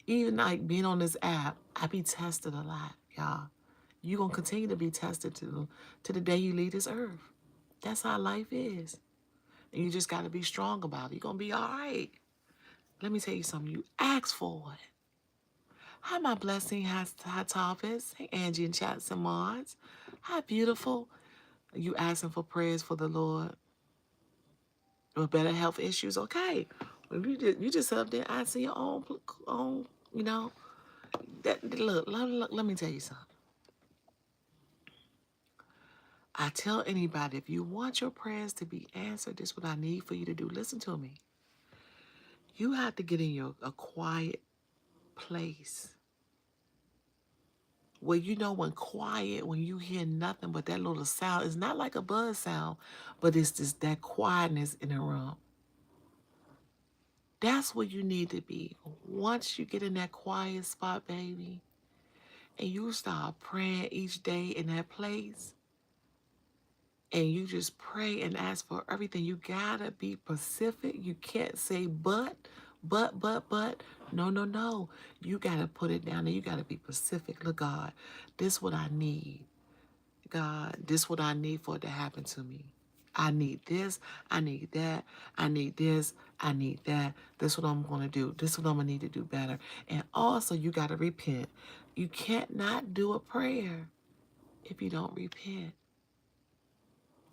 Even like being on this app, I be tested a lot, y'all. You gonna continue to be tested to the day you leave this earth. That's how life is. And you just gotta be strong about it. You're gonna be all right. Let me tell you something. You ask for it. Hi, my blessing high topics. Hey, Angie and Chats and Mods. Hi, beautiful. You asking for prayers for the Lord with better health issues? Okay. Well, you just up there asking your own. You know. Let me tell you something. I tell anybody, if you want your prayers to be answered, this is what I need for you to do. Listen to me. You have to get in a quiet place where when quiet, when you hear nothing but that little sound. It's not like a buzz sound, but it's just that quietness in the room. That's where you need to be. Once you get in that quiet spot, baby, and you start praying each day in that place, and you just pray and ask for everything. You gotta be specific. You can't say but. No, no, no. You gotta put it down and you gotta be specific. Look, God, this what I need. God, this what I need for it to happen to me. I need this. I need that. I need this. I need that. This what I'm gonna do. This what I'm gonna need to do better. And also, you gotta repent. You can't not do a prayer if you don't repent.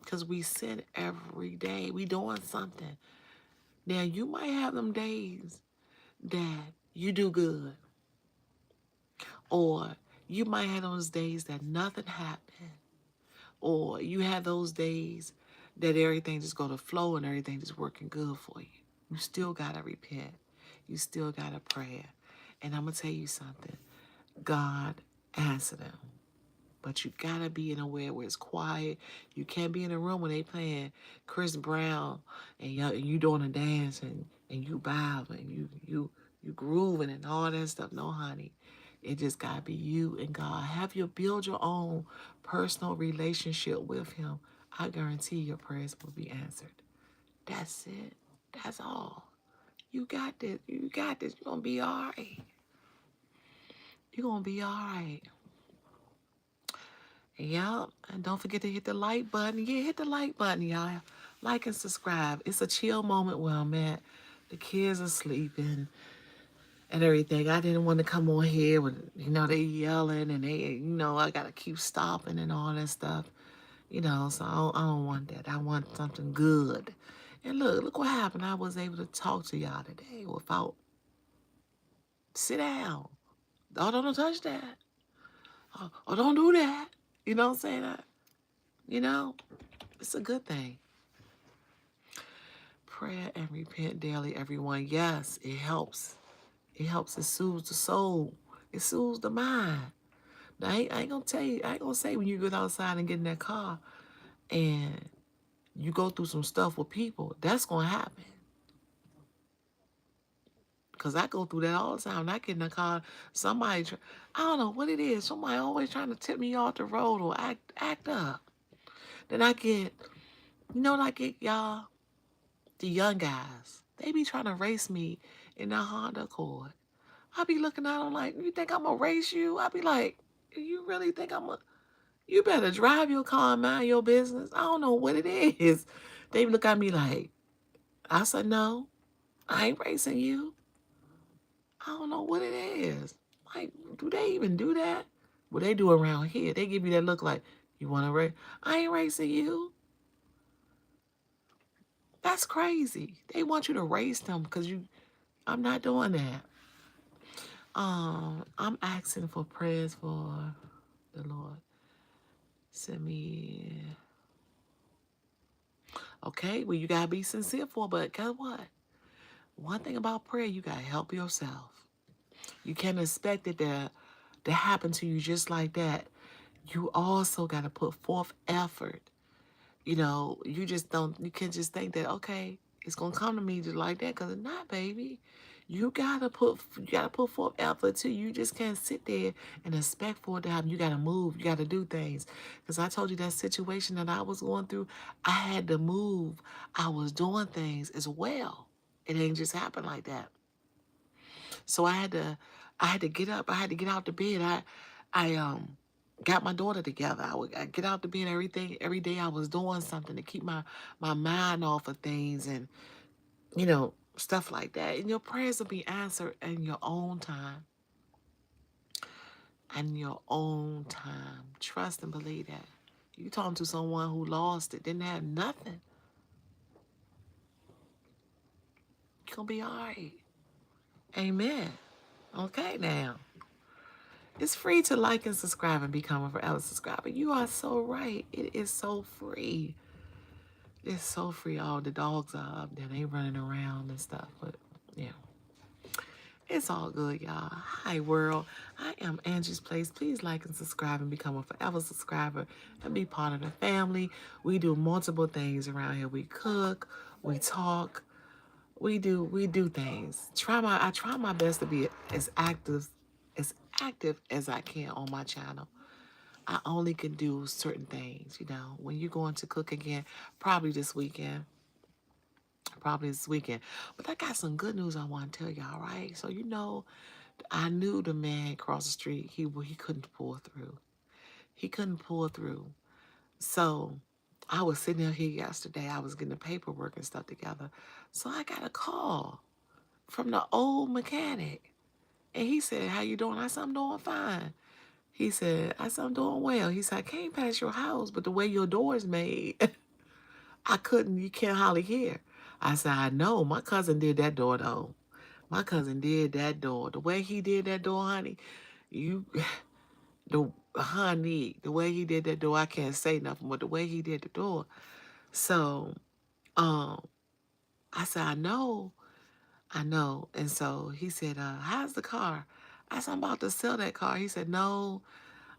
Because we sin every day. We doing something. Now, you might have them days that you do good. Or you might have those days that nothing happened. Or you have those days that everything just go to flow and everything just working good for you. You still got to repent. You still got to pray. And I'm going to tell you something. God answered them. But you gotta be in a way where it's quiet. You can't be in a room when they playing Chris Brown and you doing a dance and you bowing and you grooving and all that stuff. No, honey. It just gotta be you and God. Build your own personal relationship with him. I guarantee your prayers will be answered. That's it. That's all. You got this. You got this. You're gonna be all right. You're gonna be all right. Yep, and don't forget to hit the like button. Yeah, hit the like button, y'all. Like and subscribe. It's a chill moment where I'm at. The kids are sleeping and everything. I didn't want to come on here with, they yelling and I got to keep stopping and all that stuff. So I don't want that. I want something good. And look what happened. I was able to talk to y'all today without, sit down. Oh, don't touch that. Oh, don't do that. You know what I'm saying? You know, it's a good thing. Prayer and repent daily, everyone. Yes, it helps. It helps. It soothes the soul. It soothes the mind. Now, I ain't gonna tell you. I ain't gonna say when you get outside and get in that car and you go through some stuff with people, that's gonna happen. Cause I go through that all the time. When I get in the car, I don't know what it is. Somebody always trying to tip me off the road or act up. Then I get, what I get, y'all? The young guys. They be trying to race me in the Honda Accord. I be looking at them like, you think I'm gonna race you? I be like, you really think you better drive your car and mind your business. I don't know what it is. They look at me like, I said, no, I ain't racing you. I don't know what it is. Like, do they even do that? What they do around here, they give you that look like, you wanna race? I ain't racing you. That's crazy. They want you to race them because I'm not doing that. I'm asking for prayers for the Lord. Send me. Okay, well, you gotta be sincere for it, but guess what? One thing about prayer, you gotta help yourself. You can't expect it to happen to you just like that. You also got to put forth effort. You just don't, you can't just think that, okay, it's going to come to me just like that, because it's not, baby. You gotta put forth effort too. You just can't sit there and expect for it to happen. You gotta move. You gotta do things. Because I told you that situation that I was going through, I had to move. I was doing things as well. It ain't just happen like that. So I had to get up. I had to get out the bed. I got my daughter together. I get out the bed every day. I was doing something to keep my mind off of things, and stuff like that. And your prayers will be answered in your own time. In your own time. Trust and believe that. You talking to someone who lost it, didn't have nothing. You're gonna be all right. Amen. Okay, now. It's free to like and subscribe and become a forever subscriber. You are so right. It is so free. It's so free. All the dogs are up there. They running around and stuff. But yeah, it's all good, y'all. Hi, world. I am Angie's Place. Please like and subscribe and become a forever subscriber and be part of the family. We do multiple things around here. We cook. We talk. We do things. I try my best to be as active as I can on my channel. I only can do certain things, When you're going to cook again, probably this weekend. Probably this weekend. But I got some good news I want to tell y'all, right? So I knew the man across the street, he couldn't pull through. He couldn't pull through. So I was sitting out here yesterday. I was getting the paperwork and stuff together. So I got a call from the old mechanic. And he said, "How you doing?" I said, "I'm doing fine." I said, "I'm doing well." He said, "I came past your house, but the way your door is made, you can't hardly hear." I said, "I know. My cousin did that door, though. My cousin did that door. The way he did that door, honey, you, the way he did that door, I can't say nothing, but the way he did the door." So, um, I said, I know. And so he said, "How's the car?" I said, "I'm about to sell that car." He said, "No,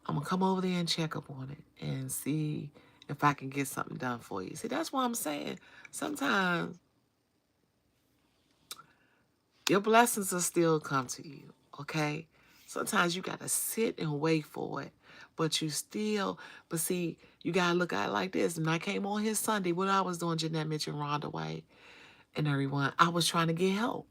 I'm gonna come over there and check up on it and see if I can get something done for you." See, that's what I'm saying. Sometimes your blessings will still come to you, okay? Sometimes you gotta sit and wait for it. But but see, you gotta look at it like this. When I came on here Sunday, what I was doing, Jeanette mentioned Rhonda White and everyone, I was trying to get help.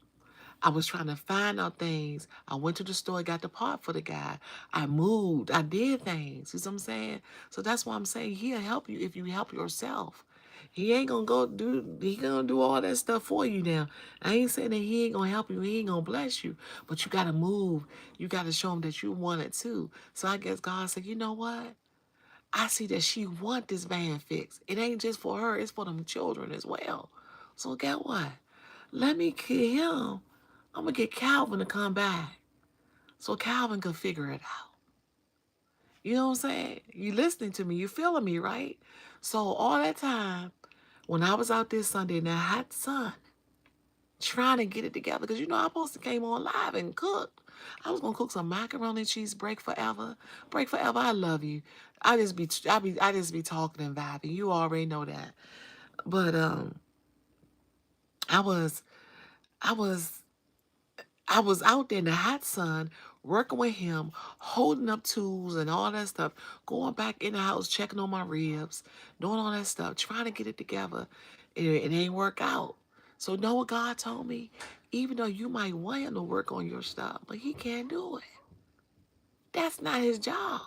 I was trying to find out things. I went to the store, got the part for the guy. I moved. I did things. You see what I'm saying? So that's why I'm saying he'll help you if you help yourself. He gonna do all that stuff for you now. I ain't saying that he ain't gonna help you, he ain't gonna bless you, but you gotta move. You gotta show him that you want it too. So I guess God said, "You know what? I see that she want this van fixed. It ain't just for her, it's for them children as well. So get what? Let me get him. I'm gonna get Calvin to come back so Calvin can figure it out." You know what I'm saying? You listening to me, you feeling me, right? So all that time, when I was out this Sunday in that hot sun, trying to get it together, because I supposed to came on live and cooked. I was gonna cook some macaroni and cheese, break forever. Break forever, I love you. I just be talking and vibing. You already know that. But I was I was I was out there in the hot sun working with him, holding up tools and all that stuff, going back in the house, checking on my ribs, doing all that stuff, trying to get it together. It ain't work out. So know what God told me? Even though you might want him to work on your stuff, but he can't do it. That's not his job.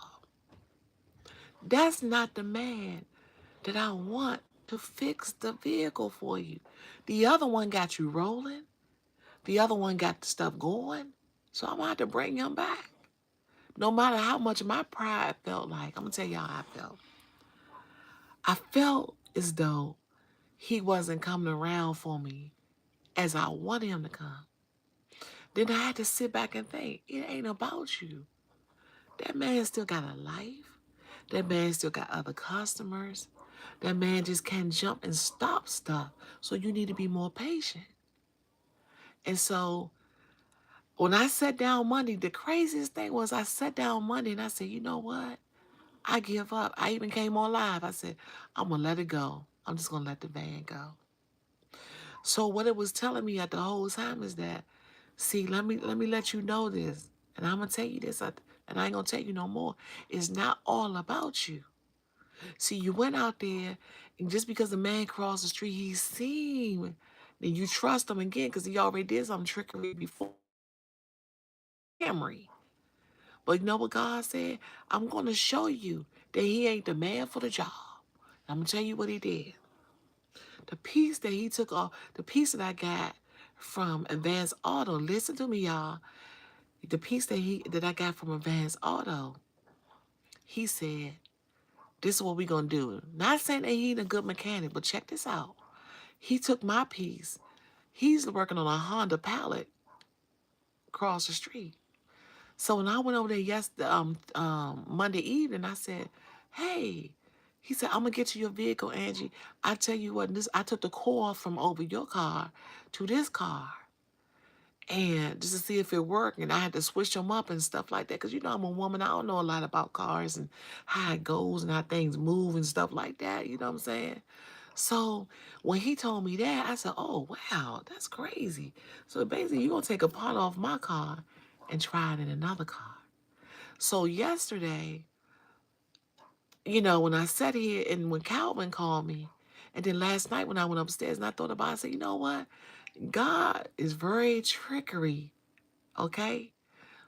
That's not the man that I want to fix the vehicle for you. The other one got you rolling. The other one got the stuff going. So I'm going to have to bring him back. No matter how much my pride felt like, I'm going to tell y'all how I felt. I felt as though he wasn't coming around for me as I wanted him to come. Then I had to sit back and think, it ain't about you. That man still got a life. That man still got other customers. That man just can't jump and stop stuff. So you need to be more patient. And so when I sat down Monday, the craziest thing was I sat down Monday and I said, "You know what? I give up. I even came on live. I said, I'm going to let it go. I'm just going to let the van go. So what it was telling me at the whole time is that, see, let me let you know this. And I'm going to tell you this. And I ain't going to tell you no more. It's not all about you. See, you went out there, and just because the man crossed the street, he seen, then you trust him again because he already did some trickery before. Memory. But you know what God said? I'm going to show you that he ain't the man for the job. I'm going to tell you what he did. The piece that he took off, the piece that I got from Advanced Auto, listen to me, y'all. The piece that I got from Advanced Auto, he said, this is what we going to do. Not saying that he ain't a good mechanic, but check this out. He took my piece. He's working on a Honda Pallet across the street. So when I went over there Monday evening, I said, hey, he said, I'm going to get you your vehicle, Angie. I tell you what, I took the core from over your car to this car. And just to see if it worked, and I had to switch them up and stuff like that. Because, I'm a woman. I don't know a lot about cars and how it goes and how things move and stuff like that. You know what I'm saying? So when he told me that, I said, oh, wow, that's crazy. So basically, you're going to take a part off my car and try it in another car. So yesterday, when I sat here and when Calvin called me, and then last night when I went upstairs and I thought about it, I said, you know what? God is very trickery, okay?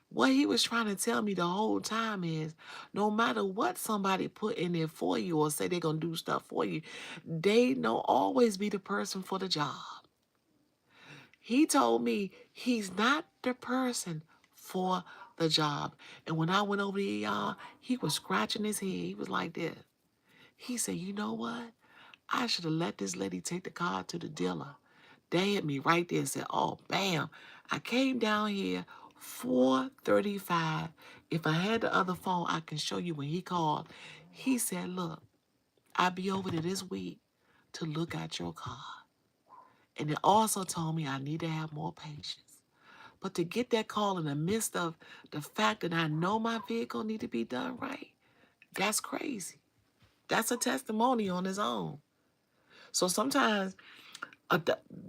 What he was trying to tell me the whole time is no matter what somebody put in there for you or say they're going to do stuff for you, they don't always be the person for the job. He told me he's not the person for the job. And when I went over there, y'all, he was scratching his head. He was like this. He said, you know what? I should have let this lady take the car to the dealer. They hit me right there and said, oh, bam. I came down here 4:35. If I had the other phone, I can show you when he called. He said, look, I'll be over there this week to look at your car. And it also told me I need to have more patience. But to get that call in the midst of the fact that I know my vehicle need to be done right, that's crazy. That's a testimony on its own. So sometimes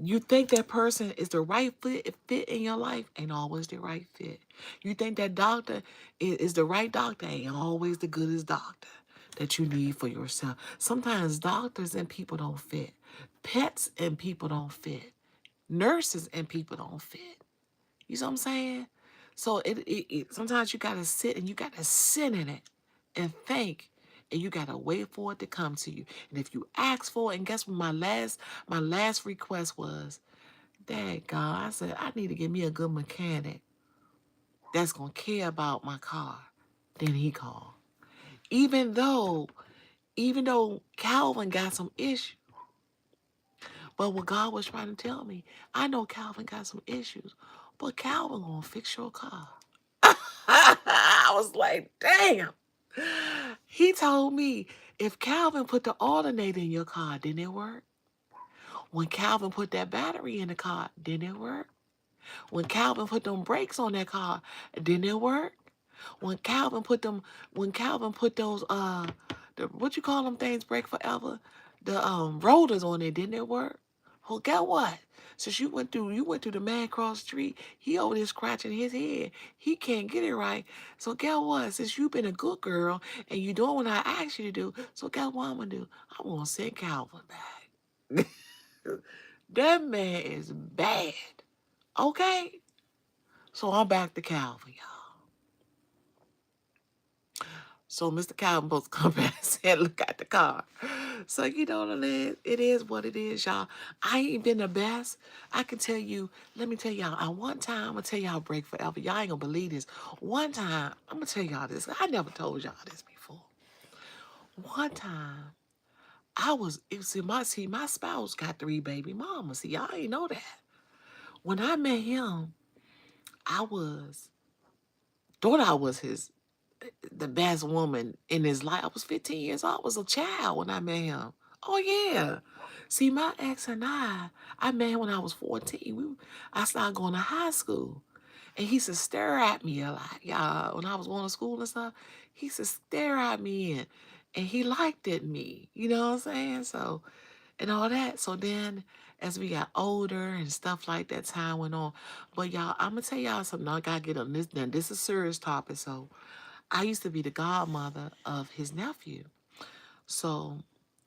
you think that person is the right fit in your life, ain't always the right fit. You think that doctor is the right doctor, ain't always the goodest doctor that you need for yourself. Sometimes doctors and people don't fit. Pets and people don't fit. Nurses and people don't fit. You know what I'm saying? So sometimes you gotta sit and you gotta sit in it and think, and you gotta wait for it to come to you. And if you ask for it, and guess what my last request was? Dad, God, I said I need to get me a good mechanic that's gonna care about my car. Then he called. Even though Calvin got some issues. But what God was trying to tell me, I know Calvin got some issues, but Calvin gonna fix your car. I was like, damn. He told me if Calvin put the alternator in your car, didn't it work? When Calvin put that battery in the car, didn't it work? When Calvin put them brakes on that car, didn't it work? When Calvin put those what you call them things break forever? The rotors on it, didn't it work? Well, guess what? Since you went through the man cross the street, he over there scratching his head. He can't get it right. So guess what? Since you've been a good girl and you doing what I asked you to do, so guess what I'm gonna do? I'm gonna send Calvin back. That man is bad. Okay? So I'm back to Calvin, y'all. So Mr. Calvin supposed to come back and say, look at the car. So you know what it is? It is what it is, y'all. I ain't been the best. I can tell you, let me tell y'all, one time, I'm going to tell y'all break forever. Y'all ain't going to believe this. One time, I'm going to tell y'all this. I never told y'all this before. One time, my spouse got 3 baby mamas. See, y'all ain't know that. When I met him, thought I was the best woman in his life. I was 15 years old. I was a child when I met him. Oh, yeah. See, my ex and I met him when I was 14. I started going to high school. And he used to stare at me a lot, y'all. When I was going to school and stuff, he used to stare at me and he liked it me. You know what I'm saying? So and all that. So then as we got older and stuff like that, time went on. But y'all, I'm gonna tell y'all something. I gotta get on this now. This is a serious topic. So I used to be the godmother of his nephew. So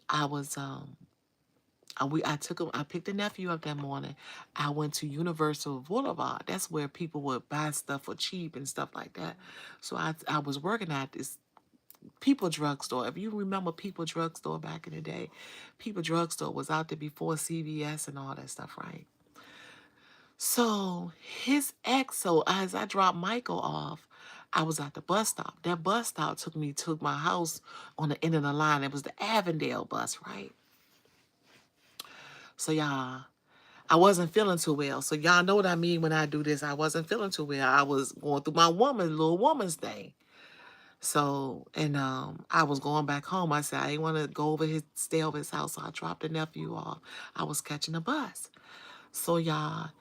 I was I took him. I picked the nephew up that morning. I went to Universal Boulevard. That's where people would buy stuff for cheap and stuff like that. So I was working at this People Drugstore. If you remember People Drugstore back in the day, People Drugstore was out there before CVS and all that stuff, right? So his ex. So as I dropped Michael off, I was at the bus stop. That bus stop took me to my house on the end of the line. It was the Avondale bus, right? So y'all, I wasn't feeling too well. So y'all know what I mean when I do this. I wasn't feeling too well. I was going through my little woman's thing. So, and I was going back home. I said I didn't want to go over stay over his house. So I dropped the nephew off. I was catching a bus. So y'all,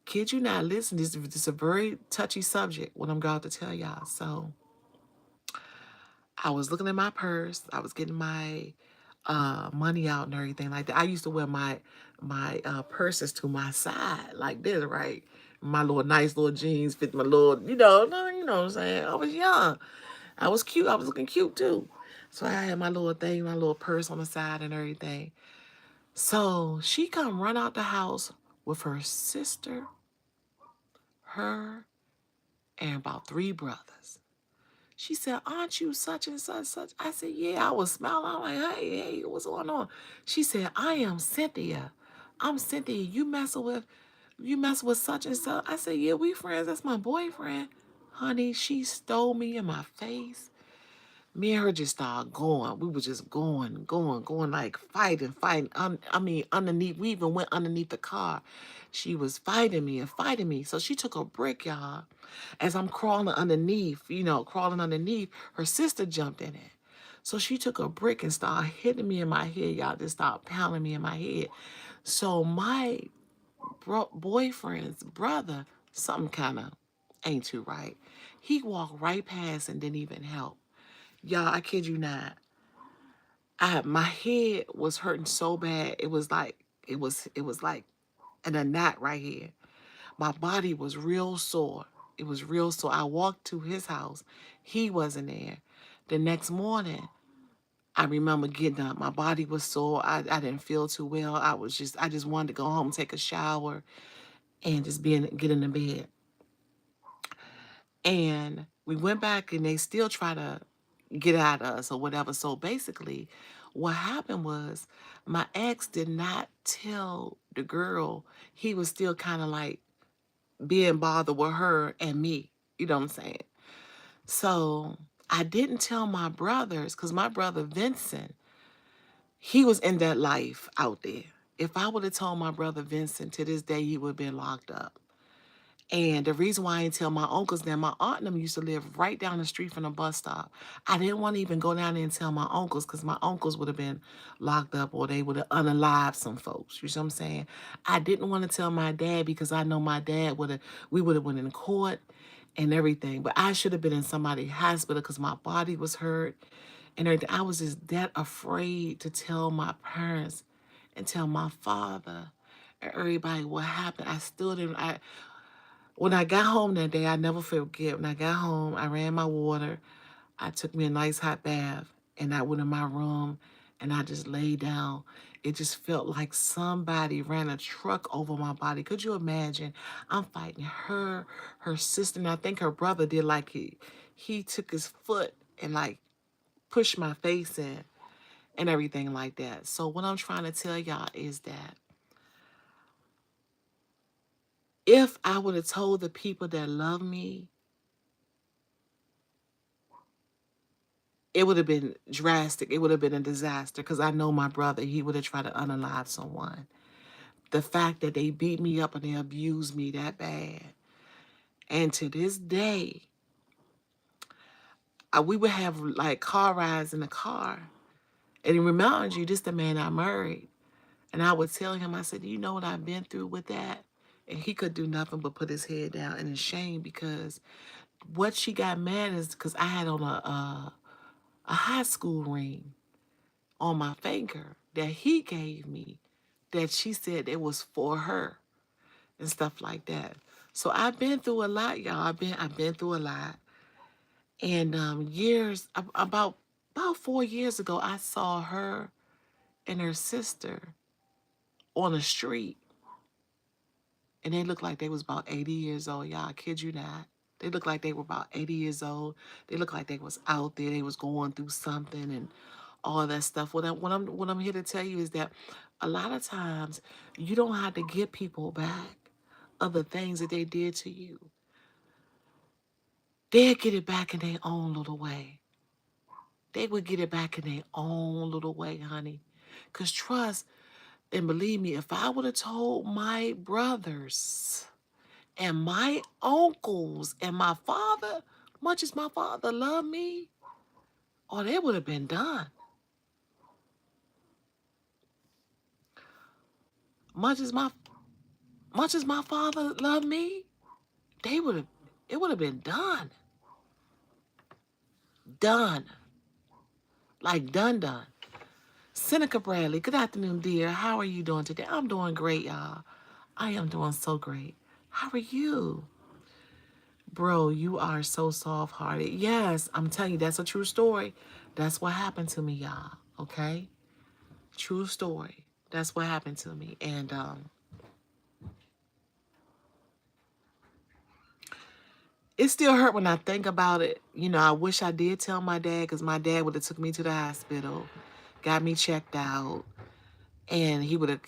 kid you not, listen, this is a very touchy subject, what I'm about to tell y'all. So I was looking at my purse. I was getting my money out and everything like that. I used to wear my purses to my side like this, right? My little nice little jeans fit my little, you know what I'm saying. I was young. I was cute. I was looking cute too. So I had my little thing, my little purse on the side and everything. So she come run out the house with her sister, her, and about three brothers. She said, "Aren't you such and such, such?" I said, "Yeah." I was smiling. I'm like, hey, what's going on? She said, "I am Cynthia. I'm Cynthia. You mess with such and such." I said, "Yeah, we friends. That's my boyfriend." Honey, she stole me in my face. Me and her just started going. We were just going, like fighting. I mean, underneath, we even went underneath the car. She was fighting me and fighting me. So she took a brick, y'all. As I'm crawling underneath, crawling underneath, her sister jumped in it. So she took a brick and started hitting me in my head, y'all. Just started pounding me in my head. So my boyfriend's brother, something kind of ain't too right. He walked right past and didn't even help. Y'all, I kid you not. My head was hurting so bad. It was like in a knot right here. My body was real sore. It was real sore. I walked to his house. He wasn't there. The next morning, I remember getting up. My body was sore. I didn't feel too well. I just wanted to go home, take a shower, and just get in the bed. And we went back and they still try to get at us or whatever. So basically, what happened was my ex did not tell the girl he was still kind of like being bothered with her and me. You know what I'm saying? So I didn't tell my brothers because my brother Vincent, he was in that life out there. If I would have told my brother Vincent, to this day, he would have been locked up. And the reason why I didn't tell my uncles that my aunt and them used to live right down the street from the bus stop. I didn't want to even go down there and tell my uncles because my uncles would have been locked up or they would have unalived some folks. You see what I'm saying? I didn't want to tell my dad because I know my dad we would have went in court and everything. But I should have been in somebody's hospital because my body was hurt and everything. I was just that afraid to tell my parents and tell my father and everybody what happened. I still didn't. When I got home that day, I never forget. When I got home, I ran my water. I took me a nice hot bath, and I went in my room, and I just laid down. It just felt like somebody ran a truck over my body. Could you imagine? I'm fighting her sister, and I think her brother did like he took his foot and like pushed my face in and everything like that. So what I'm trying to tell y'all is that if I would have told the people that love me, it would have been drastic. It would have been a disaster because I know my brother, he would have tried to unalive someone. The fact that they beat me up and they abused me that bad. And to this day, we would have like car rides in the car. And it reminds you, this the man I married. And I would tell him, I said, "You know what I've been through with that?" and he could do nothing but put his head down and in shame, because what she got mad is because I had on a high school ring on my finger that he gave me, that she said it was for her and stuff like that. So I've been through a lot, y'all. I've been through a lot. And about 4 years ago, I saw her and her sister on the street, and they looked like they was about 80 years old. Y'all, I kid you not. They looked like they were about 80 years old. They looked like they was out there. They was going through something and all that stuff. What I'm here to tell you is that a lot of times you don't have to get people back of the things that they did to you. They'll get it back in their own little way. They would get it back in their own little way, honey. Because trust and believe me, if I would have told my brothers and my uncles and my father, much as my father loved me, oh, they would have been done. Much as my much as my father loved me, they would have it would have been done. Done. Like done. Seneca Bradley, good afternoon, dear. How are you doing today? I'm doing great, y'all. I am doing so great. How are you? Bro, you are so soft-hearted. Yes, I'm telling you, that's a true story. That's what happened to me, y'all. Okay? True story. That's what happened to me. And it still hurt when I think about it. You know, I wish I did tell my dad, because my dad would have took me to the hospital, got me checked out, and he would have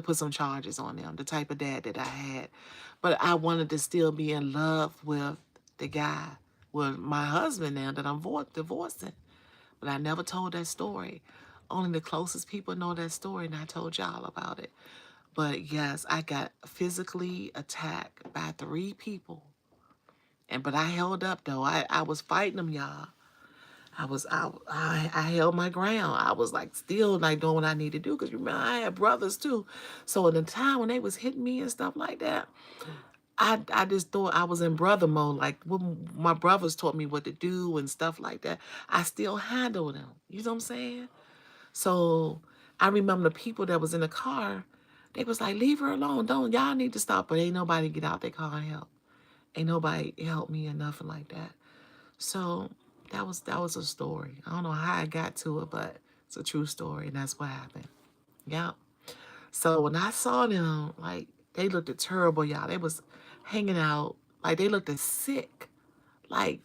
put some charges on them, the type of dad that I had. But I wanted to still be in love with the guy, with my husband now that I'm divorcing. But I never told that story. Only the closest people know that story, and I told y'all about it. But yes, I got physically attacked by 3 people. But I held up though. I was fighting them, y'all. I held my ground. I was like still like doing what I need to do, because remember I had brothers too. So in the time when they was hitting me and stuff like that, I just thought I was in brother mode. Like when my brothers taught me what to do and stuff like that, I still handled them. You know what I'm saying? So I remember the people that was in the car, they was like, leave her alone. Don't, y'all need to stop. But ain't nobody get out their car and help. Ain't nobody help me or nothing like that. So that was a story. I don't know how I got to it, but it's a true story, and that's what happened. Yep. So when I saw them, like they looked terrible, y'all. They was hanging out, like they looked sick, like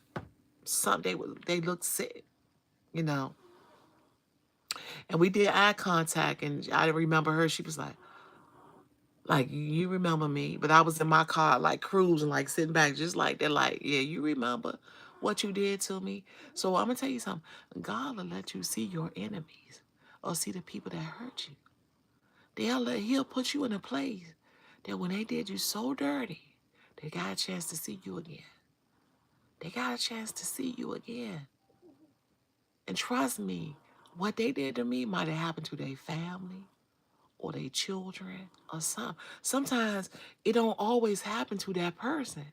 they looked sick, you know. And we did eye contact, and I remember her. She was like you remember me, but I was in my car, like cruising, like sitting back, just like they're like, yeah, you remember what you did to me. So I'm gonna tell you something. God will let you see your enemies, or see the people that hurt you. He'll put you in a place that when they did you so dirty, they got a chance to see you again. They got a chance to see you again. And trust me, what they did to me might have happened to their family or their children or something. Sometimes it don't always happen to that person.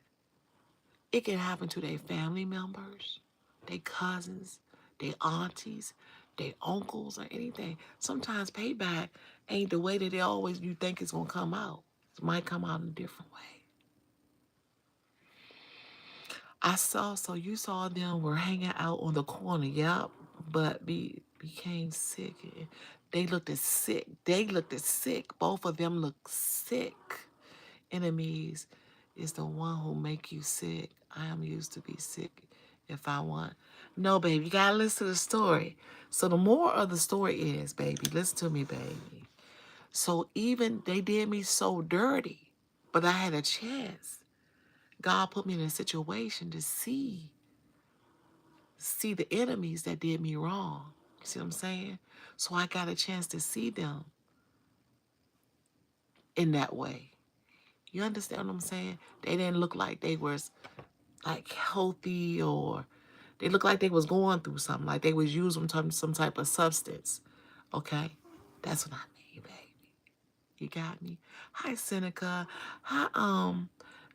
It can happen to their family members, their cousins, their aunties, their uncles, or anything. Sometimes payback ain't the way that you think it's gonna come out. It might come out in a different way. So you saw them were hanging out on the corner, yep, but became sick. They looked as sick. They looked as sick. Both of them looked sick. Enemies is the one who make you sick. I am used to be sick if I want. No, baby, you gotta listen to the story. So the moral of the story is, baby, listen to me, baby. So even they did me so dirty, but I had a chance. God put me in a situation to see the enemies that did me wrong. You see what I'm saying? So I got a chance to see them in that way. You understand what I'm saying? They didn't look like they was like healthy, or they looked like they was going through something, like they was using some type of substance. Okay? That's what I mean, baby. You got me? Hi, Seneca. Hi,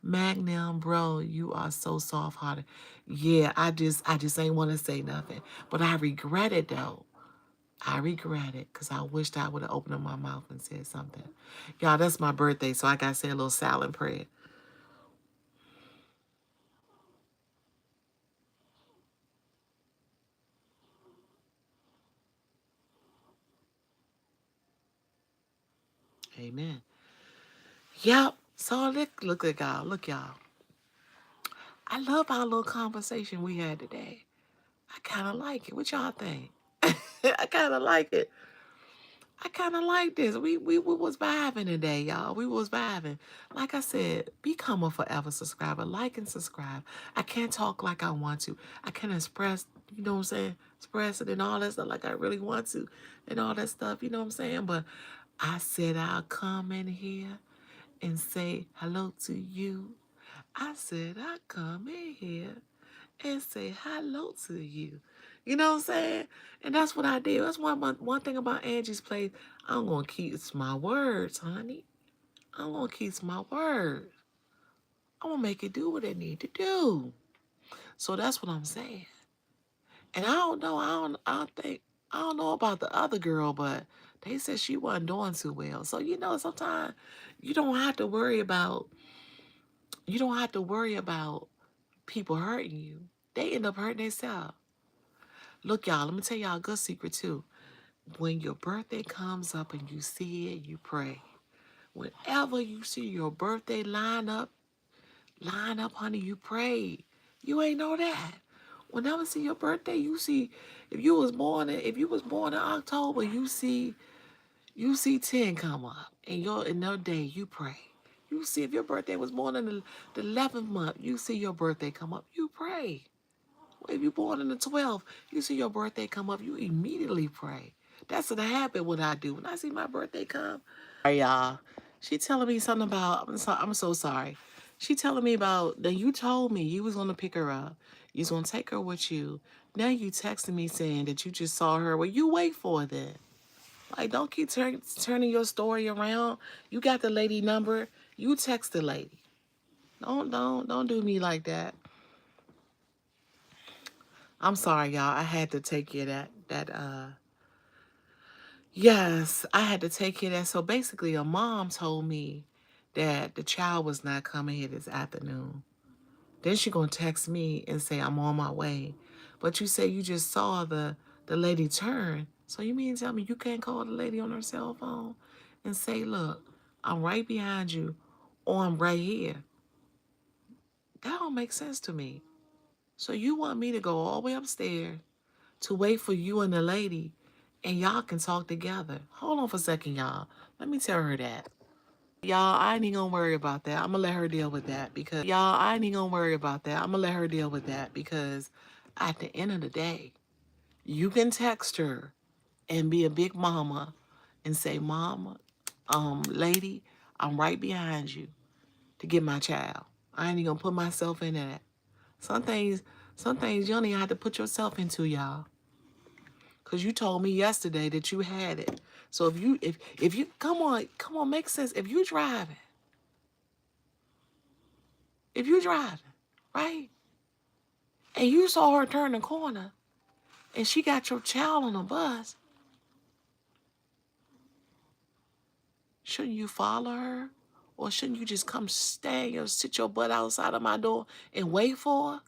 Magnum, bro. You are so soft-hearted. Yeah, I just ain't want to say nothing. But I regret it, though. I regret it because I wished I would have opened up my mouth and said something. Y'all, that's my birthday, so I got to say a little silent prayer. Amen. Yep. So look at y'all. Look, y'all. I love our little conversation we had today. I kind of like it. What y'all think? I kind of like it. I kind of like this. We was vibing today, y'all. We was vibing. Like I said, become a forever subscriber. Like and subscribe. I can't talk like I want to. I can't express, you know what I'm saying? Express it and all that stuff like I really want to and all that stuff, you know what I'm saying? But I said I'll come in here and say hello to you. I said I'll come in here and say hello to you. You know what I'm saying? And that's what I did. That's one thing about Angie's Place. I'm gonna keep my words, honey. I'm gonna keep my words. I'm gonna make it do what it need to do. So that's what I'm saying. And I don't know. I don't know about the other girl, but they said she wasn't doing too well. So sometimes you don't have to worry about you don't have to worry about people hurting you. They end up hurting themselves. Look, y'all, let me tell y'all a good secret too. When your birthday comes up and you see it, you pray. Whenever you see your birthday line up, honey, you pray. You ain't know that. Whenever see your birthday, you see if you was born in October, you see 10 come up. And in that day you pray. You see if your birthday was born in the 11th month, you see your birthday come up, you pray. If you're born in the 12th, you see your birthday come up, you immediately pray. That's the habit what I do. When I see my birthday come, sorry, y'all. She telling me something about, I'm so sorry. She telling me about, that you told me you was going to pick her up. You was going to take her with you. Now you texting me saying that you just saw her. Well, you wait for it then. Like, don't keep turning your story around. You got the lady number. You text the lady. Don't do me like that. I'm sorry, y'all. I had to take care of yes, I had to take care of that. So basically, a mom told me that the child was not coming here this afternoon. Then she gonna text me and say I'm on my way. But you say you just saw the lady turn. So you mean to tell me you can't call the lady on her cell phone and say, look, I'm right behind you, or I'm right here. That don't make sense to me. So you want me to go all the way upstairs to wait for you and the lady, and y'all can talk together. Hold on for a second, y'all. Let me tell her that. Y'all, I ain't even gonna worry about that. I'm gonna let her deal with that because at the end of the day, you can text her and be a big mama and say, Mama, lady, I'm right behind you to get my child. I ain't even gonna put myself in that. Some things, some things you don't even have to put yourself into, y'all. Cause you told me yesterday that you had it. So if you come on, make sense. If you driving, right? And you saw her turn the corner and she got your child on a bus, shouldn't you follow her? Or shouldn't you just come stand or sit your butt outside of my door and wait for her?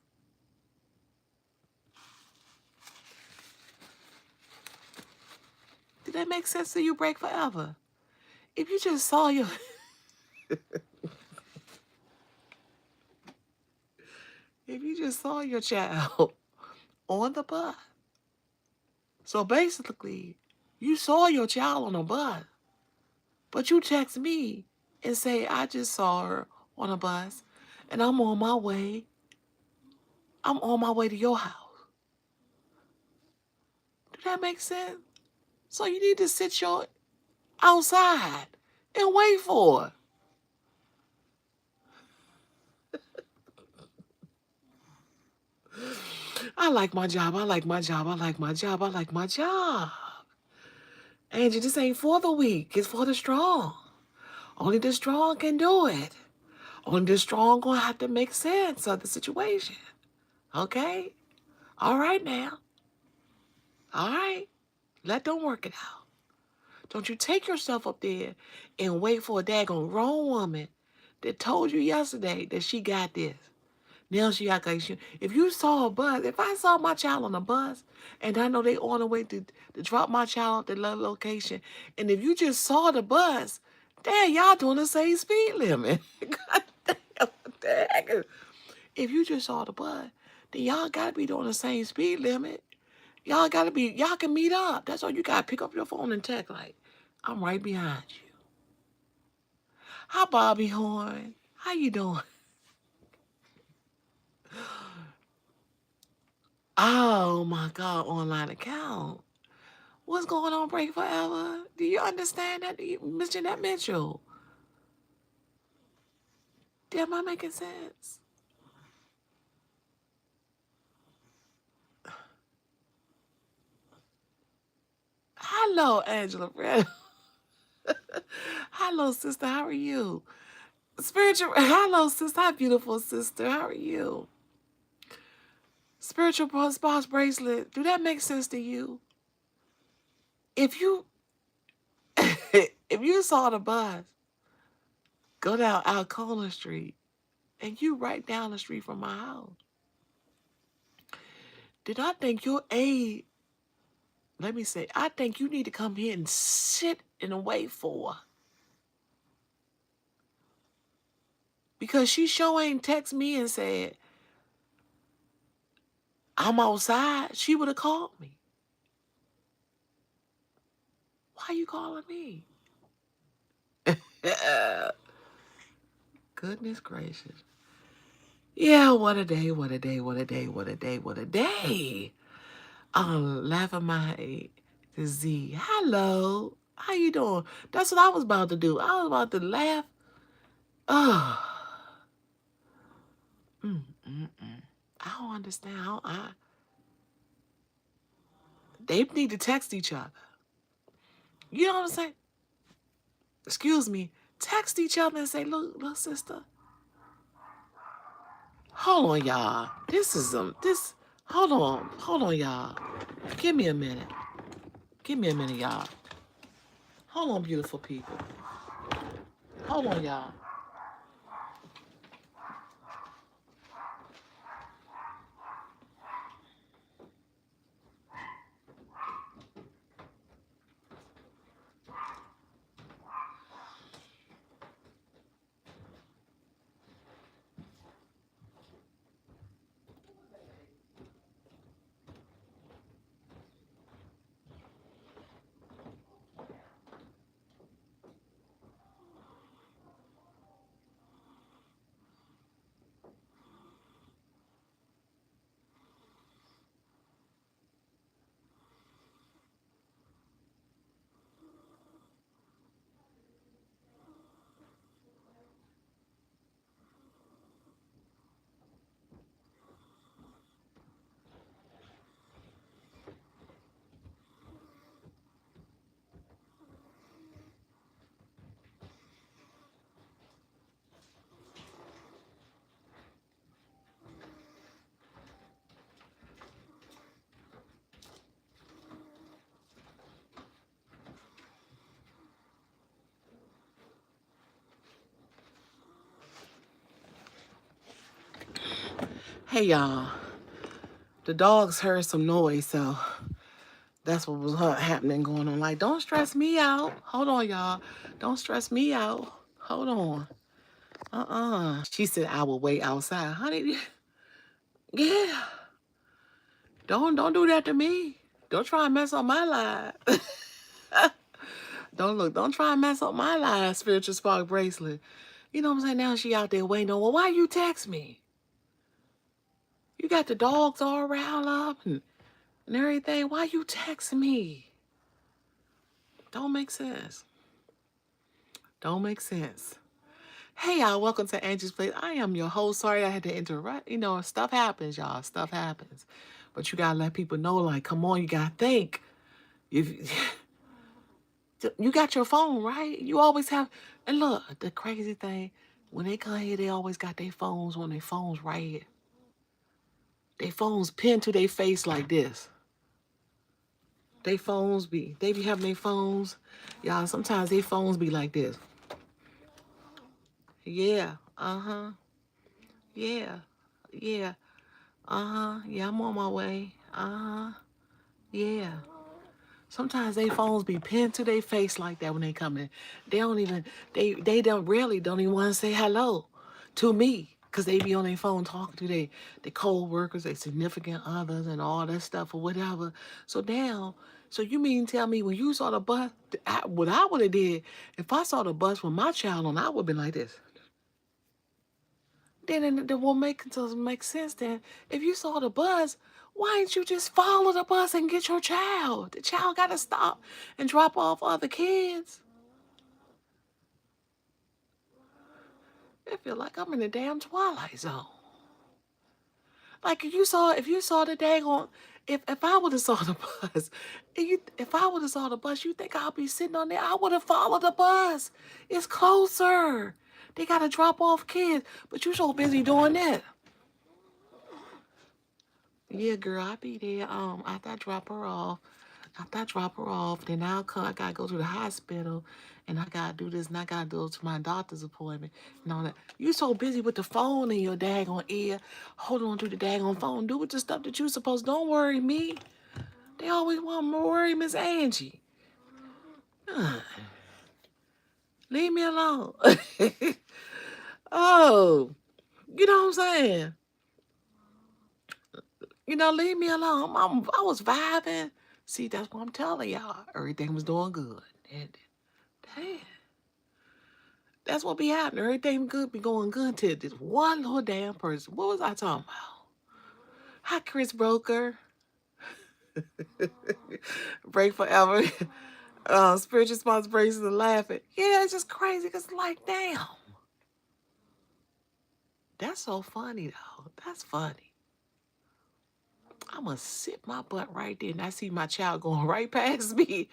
Did that make sense to you, Break Forever? If you just saw your if you just saw your child on the bus. So basically, you saw your child on a bus, but you text me and say, I just saw her on a bus and I'm on my way. I'm on my way to your house. Do that make sense? So you need to sit your outside and wait for her. I like my job. I like my job. I like my job. I like my job. Angie, this ain't for the weak. It's for the strong. Only the strong can do it. Only the strong gonna have to make sense of the situation. Okay? All right now. All right. Let them work it out. Don't you take yourself up there and wait for a daggone grown woman that told you yesterday that she got this. Now she act like she, if you saw a bus, if I saw my child on a bus and I know they on the way to drop my child at the location, and if you just saw the bus, damn, y'all doing the same speed limit. God damn, what the heck? If you just saw the bus, then y'all gotta be doing the same speed limit. Y'all can meet up. That's all you gotta pick up your phone and text like, I'm right behind you. Hi, Bobby Horn. How you doing? Oh my God, online account. What's going on, Break Forever? Do you understand that, Miss Jeanette Mitchell? Am I making sense? Hello, Angela Fred. Hello, sister. How are you? Spiritual. Hello, sister. Hi, beautiful sister. How are you? Spiritual spouse bracelet. Do that make sense to you? If you, if you saw the bus go down Alcona Street and you right down the street from my house, did I think your aid? Let me say, I think you need to come here and sit and wait for her. Because she sure ain't text me and said, I'm outside. She would have called me. Why are you calling me? Goodness gracious. Yeah, what a day, what a day, what a day, what a day, what a day. Laughing my to Z. Hello. How you doing? That's what I was about to do. I was about to laugh. Oh. I don't understand how they need to text each other. You know what I'm saying? Excuse me. Text each other and say, look, sister. Hold on, y'all. Hold on, y'all. Give me a minute. Give me a minute, y'all. Hold on, beautiful people. Hold on, y'all. Hey, y'all. The dogs heard some noise, so that's what was happening, going on. Like, don't stress me out. Hold on, y'all. Don't stress me out. Hold on. She said I will wait outside. Honey, yeah. Don't do that to me. Don't try and mess up my life. Don't try and mess up my life, spiritual spark bracelet. You know what I'm saying? Now she out there waiting on, well, why you text me? You got the dogs all riled up and everything. Why you text me? Don't make sense. Don't make sense. Hey, y'all. Welcome to Angie's Place. I am your host. Sorry I had to interrupt. You know, stuff happens, y'all. Stuff happens. But you got to let people know, like, come on, you got to think. If You got your phone, right? You always have. And look, the crazy thing, when they come here, they always got their phones on their phones right here. Their phones pinned to their face like this. They be having their phones. Y'all, sometimes their phones be like this. Yeah, uh-huh. Yeah, yeah, uh-huh. Yeah, I'm on my way. Uh-huh. Yeah. Sometimes they phones be pinned to their face like that when they come in. They don't even they don't really don't even want to say hello to me because they be on their phone talking to their co-workers, their significant others, and all that stuff or whatever. So now, so you mean tell me when you saw the bus, what I would have did if I saw the bus with my child on, I would have been like this. Then it won't make sense. Then if you saw the bus, why didn't you just follow the bus and get your child? The child got to stop and drop off other kids. I feel like I'm in the damn Twilight Zone. Like if you saw the daggone, if I would have saw the bus, if I would have saw the bus, you think I'll be sitting on there? I would have followed the bus. It's closer. They gotta drop off kids, but you so busy doing that. Yeah, girl, I be there. After I drop her off, then I'll come. I gotta go to the hospital, and I gotta do this, and I gotta go to my doctor's appointment, and all that. You so busy with the phone in your daggone ear, hold on to the daggone phone. Do with the stuff that you supposed. Don't worry me. They always want to worry Miss Angie. Leave me alone. Oh, you know what I'm saying? Leave me alone. I was vibing. See, that's what I'm telling y'all. Everything was doing good. And, damn. That's what be happening. Everything good be going good to this one little damn person. What was I talking about? Hi, Chris Broker. Break forever. Spiritual response braces and laughing. Yeah, it's just crazy because like, damn. That's so funny though. That's funny. I'm gonna sit my butt right there and I see my child going right past me.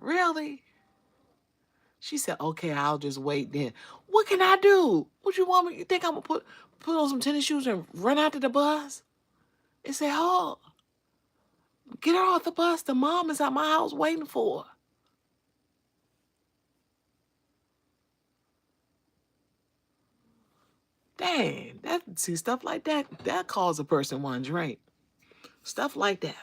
Really? She said, okay, I'll just wait then. What can I do? What you want me? You think I'm gonna put on some tennis shoes and run out to the bus? And say, oh, get her off the bus. The mom is at my house waiting for her. Dang, see stuff like that calls a person one drink. Stuff like that.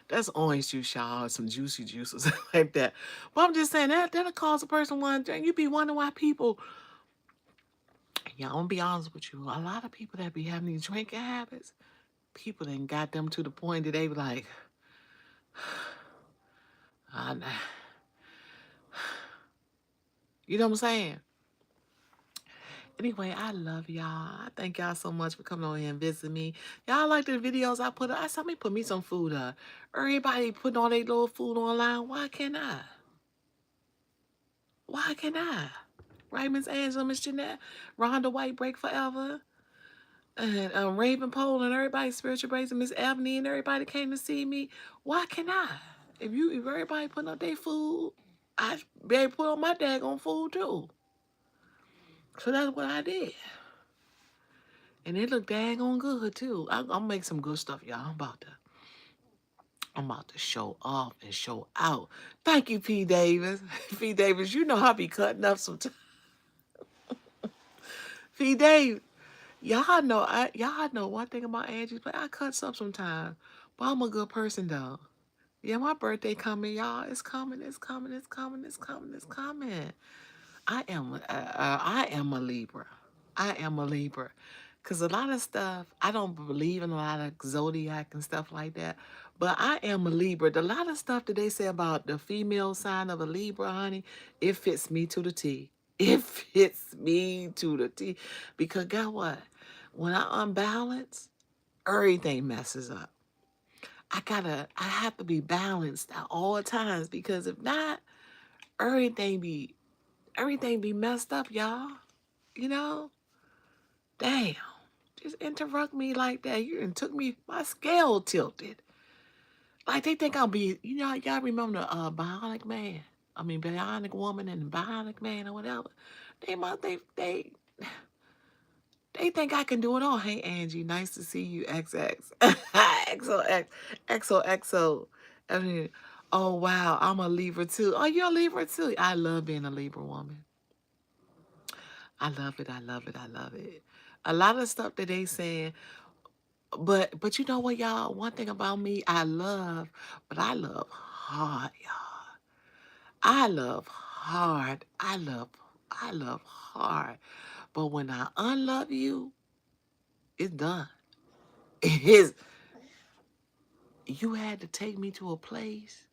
That's orange juice, y'all, some juicy juice or something like that. But I'm just saying that'll cause a person one drink. You be wondering why people. Yeah, I'm gonna be honest with you. A lot of people that be having these drinking habits, people then got them to the point that they be like, I, you know what I'm saying? Anyway, I love y'all. I thank y'all so much for coming on here and visiting me. Y'all like the videos I put up? I saw me put me some food up. Everybody putting all their little food online. Why can't I? Why can't I? Right, Miss Angela, Miss Jeanette, Rhonda White, Break Forever, and Raven Pole, and everybody, Spiritual Brains, and Miss Ebony, and everybody came to see me. Why can't I? If everybody putting up their food, I better put on my daggone food too. So that's what I did. And it looked daggone good too. I'll make some good stuff, y'all. I'm about to show off and show out. Thank you, P. Davis. P. Davis, you know I be cutting up sometimes. P. Davis, y'all know one thing about Angie's Place. I cut up sometimes, but I'm a good person though. Yeah, my birthday coming, y'all. It's coming. It's coming. It's coming. It's coming. It's coming. I am a Libra. I am a Libra. Because a lot of stuff, I don't believe in a lot of zodiac and stuff like that. But I am a Libra. A lot of stuff that they say about the female sign of a Libra, honey, it fits me to the T. It fits me to the T. Because guess what? When I unbalance, everything messes up. I have to be balanced at all times because if not, everything be messed up, y'all. You know? Damn. Just interrupt me like that. You done took me, my scale tilted. Like they think I'll be, y'all remember the bionic man? I mean, bionic woman and bionic man or whatever. They must, they think I can do it all. Hey, Angie, nice to see you. XX. XOX. XOXO. I mean, oh, wow, I'm a Libra too. Oh, you're a Libra too. I love being a Libra woman. I love it. I love it. I love it. A lot of stuff that they saying, but you know what, y'all? One thing about me, but I love hard, y'all. I love hard. I love hard. But when I unlove you, it's done. It is. You had to take me to a place.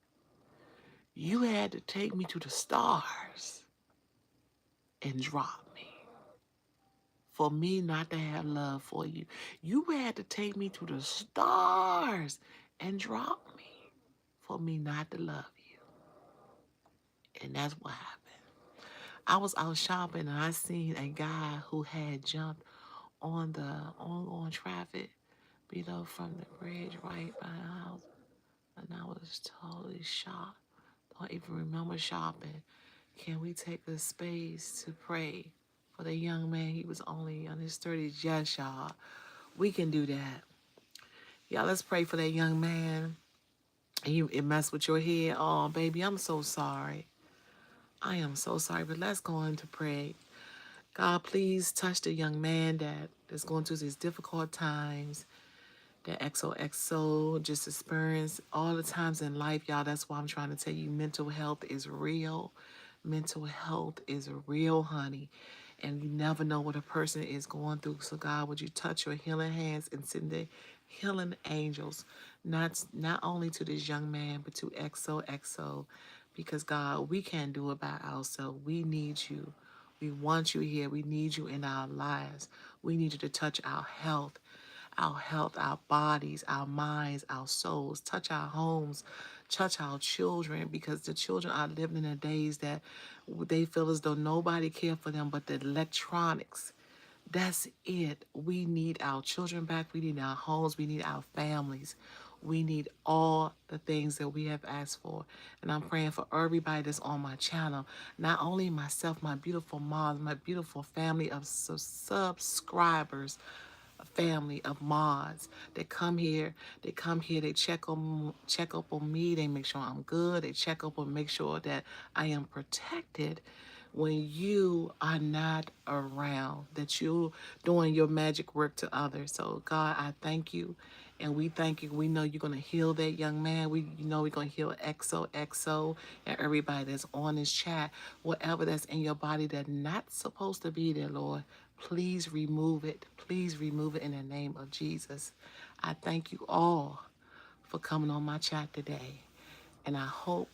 You had to take me to the stars and drop me. For me not to have love for you. You had to take me to the stars and drop me. For me not to love you. And that's what happened. I was out shopping and I seen a guy who had jumped on the ongoing traffic below from the bridge right by the house. And I was totally shocked. Don't even remember shopping. Can we take a space to pray for the young man? He was only on his 30s. Yes, y'all. We can do that. Y'all, let's pray for that young man. It messed with your head. Oh, baby, I'm so sorry. I am so sorry, but let's go on to pray. God, please touch the young man that is going through these difficult times, that XOXO just experienced all the times in life, y'all. That's why I'm trying to tell you mental health is real. Mental health is real, honey. And you never know what a person is going through. So God, would you touch your healing hands and send the healing angels, not only to this young man, but to XOXO. Because God, we can't do it by ourselves. We need you. We want you here. We need you in our lives. We need you to touch our health, our bodies, our minds, our souls, touch our homes, touch our children, because the children are living in the days that they feel as though nobody cares for them but the electronics. That's it. We need our children back. We need our homes. We need our families. We need all the things that we have asked for. And I'm praying for everybody that's on my channel. Not only myself, my beautiful mom, my beautiful family of subscribers, a family of mods that come here. They check up on me. They make sure I'm good. They check up and make sure that I am protected when you are not around, that you're doing your magic work to others. So God, I thank you. And we thank you. We know you're going to heal that young man. You know we're going to heal XOXO and everybody that's on this chat. Whatever that's in your body that's not supposed to be there, Lord, please remove it. Please remove it in the name of Jesus. I thank you all for coming on my chat today. And I hope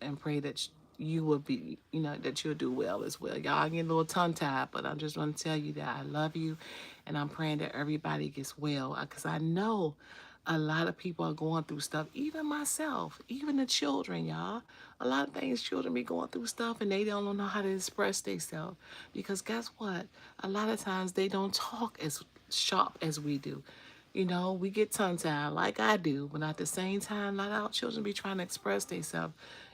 and pray that you will be, that you'll do well as well. Y'all get a little tongue tied, but I just want to tell you that I love you, and I'm praying that everybody gets well, because I know a lot of people are going through stuff, even myself, even the children, y'all. A lot of things children be going through stuff and they don't know how to express themselves. Because guess what? A lot of times they don't talk as sharp as we do. We get tongue-tied like I do, but at the same time, a lot of our children be trying to express themselves.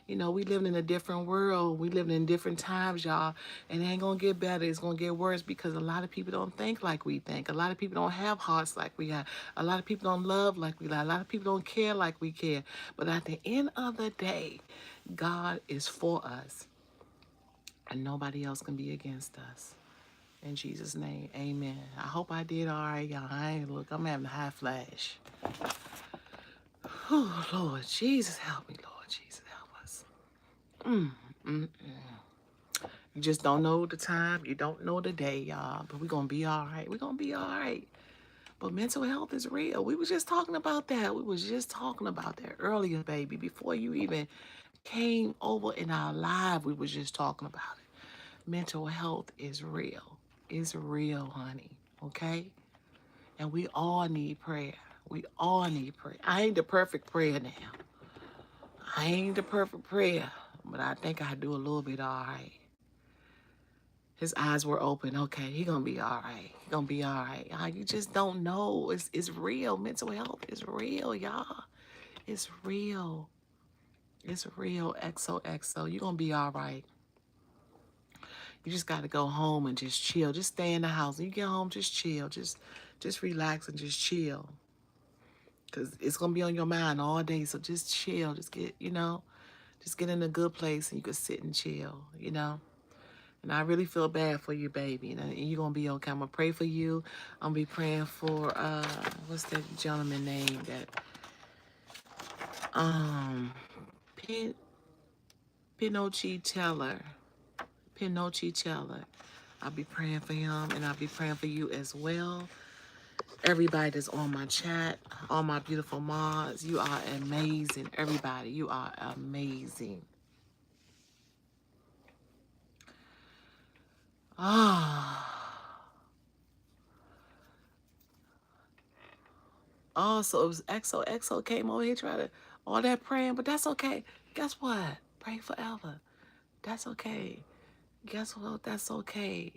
We live in a different world. We live in different times, y'all. And it ain't going to get better. It's going to get worse because a lot of people don't think like we think. A lot of people don't have hearts like we have. A lot of people don't love like we love. A lot of people don't care like we care. But at the end of the day, God is for us. And nobody else can be against us. In Jesus' name, amen. I hope I did all right, y'all. Look, I'm having a high flash. Oh, Lord Jesus, help me, Lord Jesus, help us. You just don't know the time. You don't know the day, y'all. But we're going to be all right. We're going to be all right. But mental health is real. We was just talking about that. We was just talking about that earlier, baby. Before you even came over in our live, we was just talking about it. Mental health is real. It's real, honey. Okay? And we all need prayer. We all need prayer. I ain't the perfect prayer now. I ain't the perfect prayer. But I think I do a little bit all right. His eyes were open. Okay, he gonna be all right. He gonna be all right. You just don't know. It's real. Mental health is real, y'all. It's real. It's real. XOXO. You gonna be all right. You just gotta go home and just chill. Just stay in the house. When you get home, just chill. Just relax and just chill. Cause it's gonna be on your mind all day. So just chill. Just just get in a good place and you can sit and chill. And I really feel bad for you, baby. And you're gonna be okay. I'm gonna pray for you. I'm gonna be praying for what's that gentleman name that um Pin Pinochi Teller. Pinochi Teller. I'll be praying for him and I'll be praying for you as well. Everybody that's on my chat, all my beautiful mods, you are amazing. Everybody, you are amazing. Ah. Oh, so it was XOXO came over here trying to all that praying, but that's okay. Guess what? Pray forever. That's okay. Guess what? That's okay.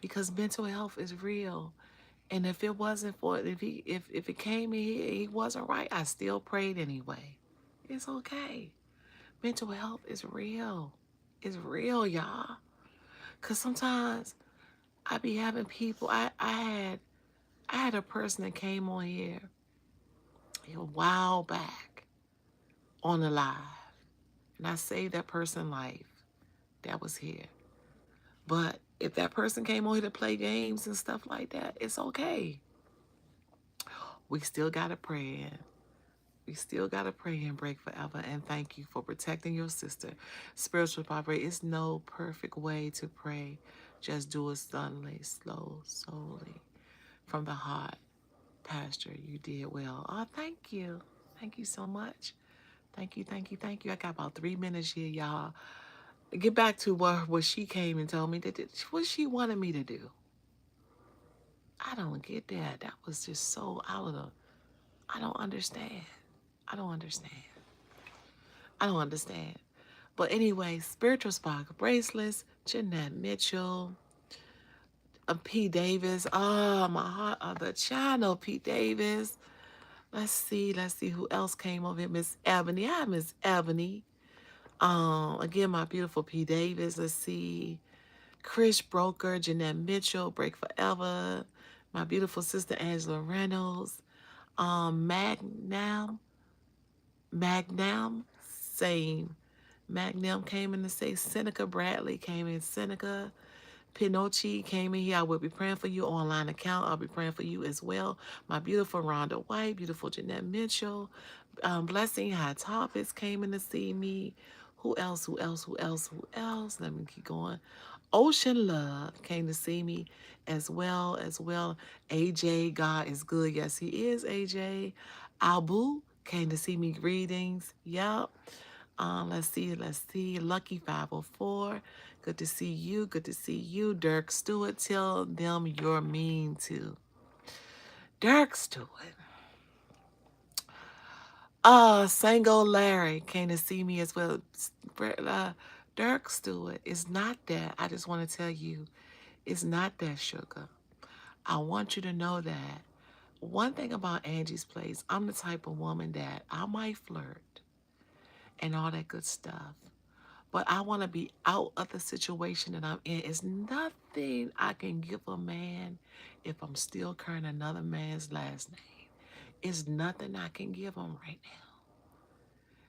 Because mental health is real. And if it wasn't for if it came in here, he wasn't right, I still prayed anyway. It's okay. Mental health is real. It's real, y'all. Cause sometimes I be having people I had a person that came on here a while back on the live. And I saved that person's life that was here. But if that person came on here to play games and stuff like that, it's okay. We still gotta pray. We still gotta pray and break forever. And thank you for protecting your sister. Spiritual vibrate is no perfect way to pray. Just do it suddenly, slowly, from the heart. Pastor, you did well. Oh, thank you. Thank you so much. Thank you, thank you, thank you. I got about 3 minutes here, y'all. Get back to what she came and told me what she wanted me to do. I don't get that. That was just so out of the. I don't understand. I don't understand. I don't understand. But anyway, spiritual spark bracelets, Jeanette Mitchell, P. Davis. Oh, my heart of the channel, P. Davis. Let's see who else came over here. Miss Ebony. Hi, Miss Ebony. Again, my beautiful P. Davis. Let's see. Chris Broker, Jeanette Mitchell, Break Forever. My beautiful sister Angela Reynolds. Magnam, same. Magnum came in to say Seneca Bradley came in. Seneca Pinocchi came in here. I will be praying for you. Online account. I'll be praying for you as well. My beautiful Rhonda White, beautiful Jeanette Mitchell. Blessing High Topics came in to see me. Who else? Who else? Who else? Who else? Let me keep going. Ocean Love came to see me as well. AJ, God is good. Yes, he is, AJ. Abu came to see me. Greetings. Yep. Let's see. Lucky 504. Good to see you. Good to see you. Dirk Stewart. Tell them you're mean too. Dirk Stewart. Sango Larry came to see me as well. Dirk Stewart, it's not that. I just want to tell you, it's not that, sugar. I want you to know that. One thing about Angie's Place, I'm the type of woman that I might flirt and all that good stuff. But I want to be out of the situation that I'm in. It's nothing I can give a man if I'm still carrying another man's last name. It's nothing I can give him right now.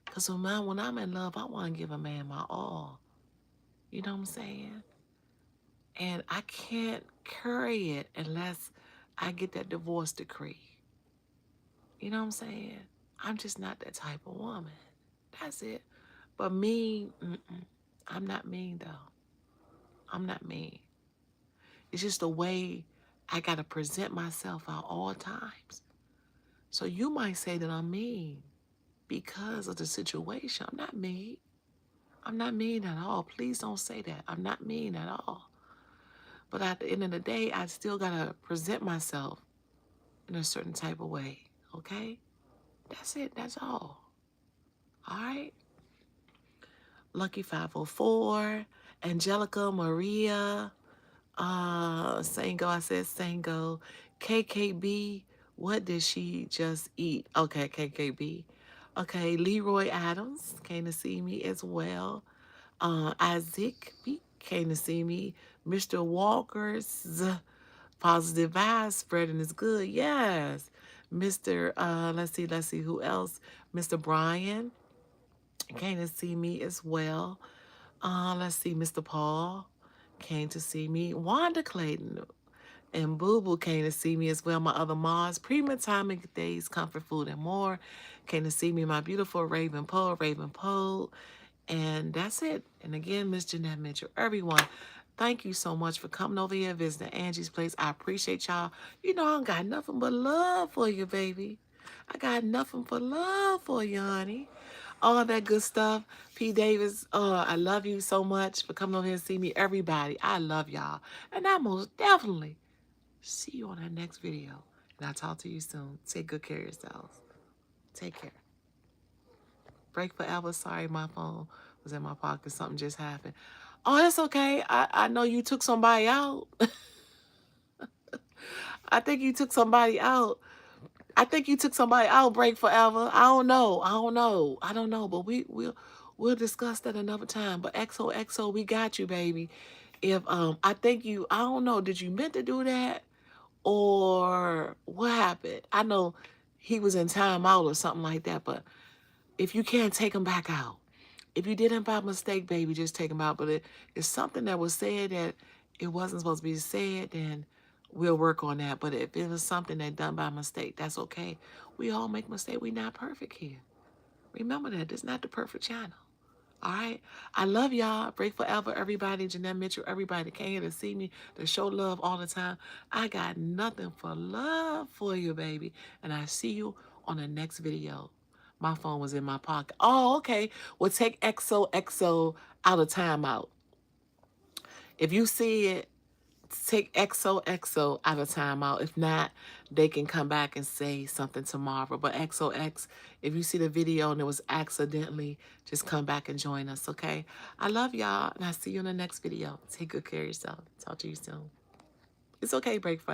Because when I'm in love, I want to give a man my all. You know what I'm saying? And I can't carry it unless I get that divorce decree. You know what I'm saying? I'm just not that type of woman. That's it. But me, I'm not mean though. I'm not mean. It's just the way I got to present myself at all times. So you might say that I'm mean because of the situation. I'm not mean. I'm not mean at all. Please don't say that. I'm not mean at all. But at the end of the day, I still got to present myself in a certain type of way. Okay? That's it. That's all. All right? Lucky 504, Angelica Maria. Sango, I said Sango. KKB, what did she just eat? Okay, KKB. Okay, Leroy Adams came to see me as well. Isaac B came to see me. Mr. Walker's positive vibes spreading is good. Yes. Mr. Let's see who else. Mr. Brian came to see me as well. Let's see, Mr. Paul came to see me. Wanda Clayton and Boo Boo came to see me as well. My other moms, Atomic Days, Comfort Food and More, came to see me. My beautiful Raven Poe. And that's it. And again, Miss Jeanette Mitchell, everyone, thank you so much for coming over here, visiting Angie's Place. I appreciate y'all. You know, I don't got nothing but love for you, baby. I got nothing but love for you, honey. All that good stuff. P. Davis, I love you so much for coming over here and see me. Everybody, I love y'all. And I most definitely see you on our next video. And I'll talk to you soon. Take good care of yourselves. Take care. Break forever. Sorry, my phone was in my pocket. Something just happened. Oh, that's okay. I know you took somebody out. I think you took somebody out. I think you took somebody out. Break forever. I don't know. I don't know. But we'll discuss that another time. But XOXO, we got you, baby. If I think you, I don't know. Did you meant to do that or what happened? I know he was in timeout or something like that. But if you can't take him back out. If you did it by mistake, baby, just take them out. But it's something that was said that it wasn't supposed to be said, then we'll work on that. But if it was something that done by mistake, that's okay. We all make mistakes. We're not perfect here. Remember that. This is not the perfect channel. All right? I love y'all. Break forever, everybody. Jeanette Mitchell, everybody that came here to see me, to show love all the time. I got nothing for love for you, baby. And I see you on the next video. My phone was in my pocket. Oh, okay. Well, take XOXO out of timeout. If you see it, take XOXO out of timeout. If not, they can come back and say something tomorrow. But XOX, if you see the video and it was accidentally, just come back and join us, okay? I love y'all, and I'll see you in the next video. Take good care of yourself. Talk to you soon. It's okay, break for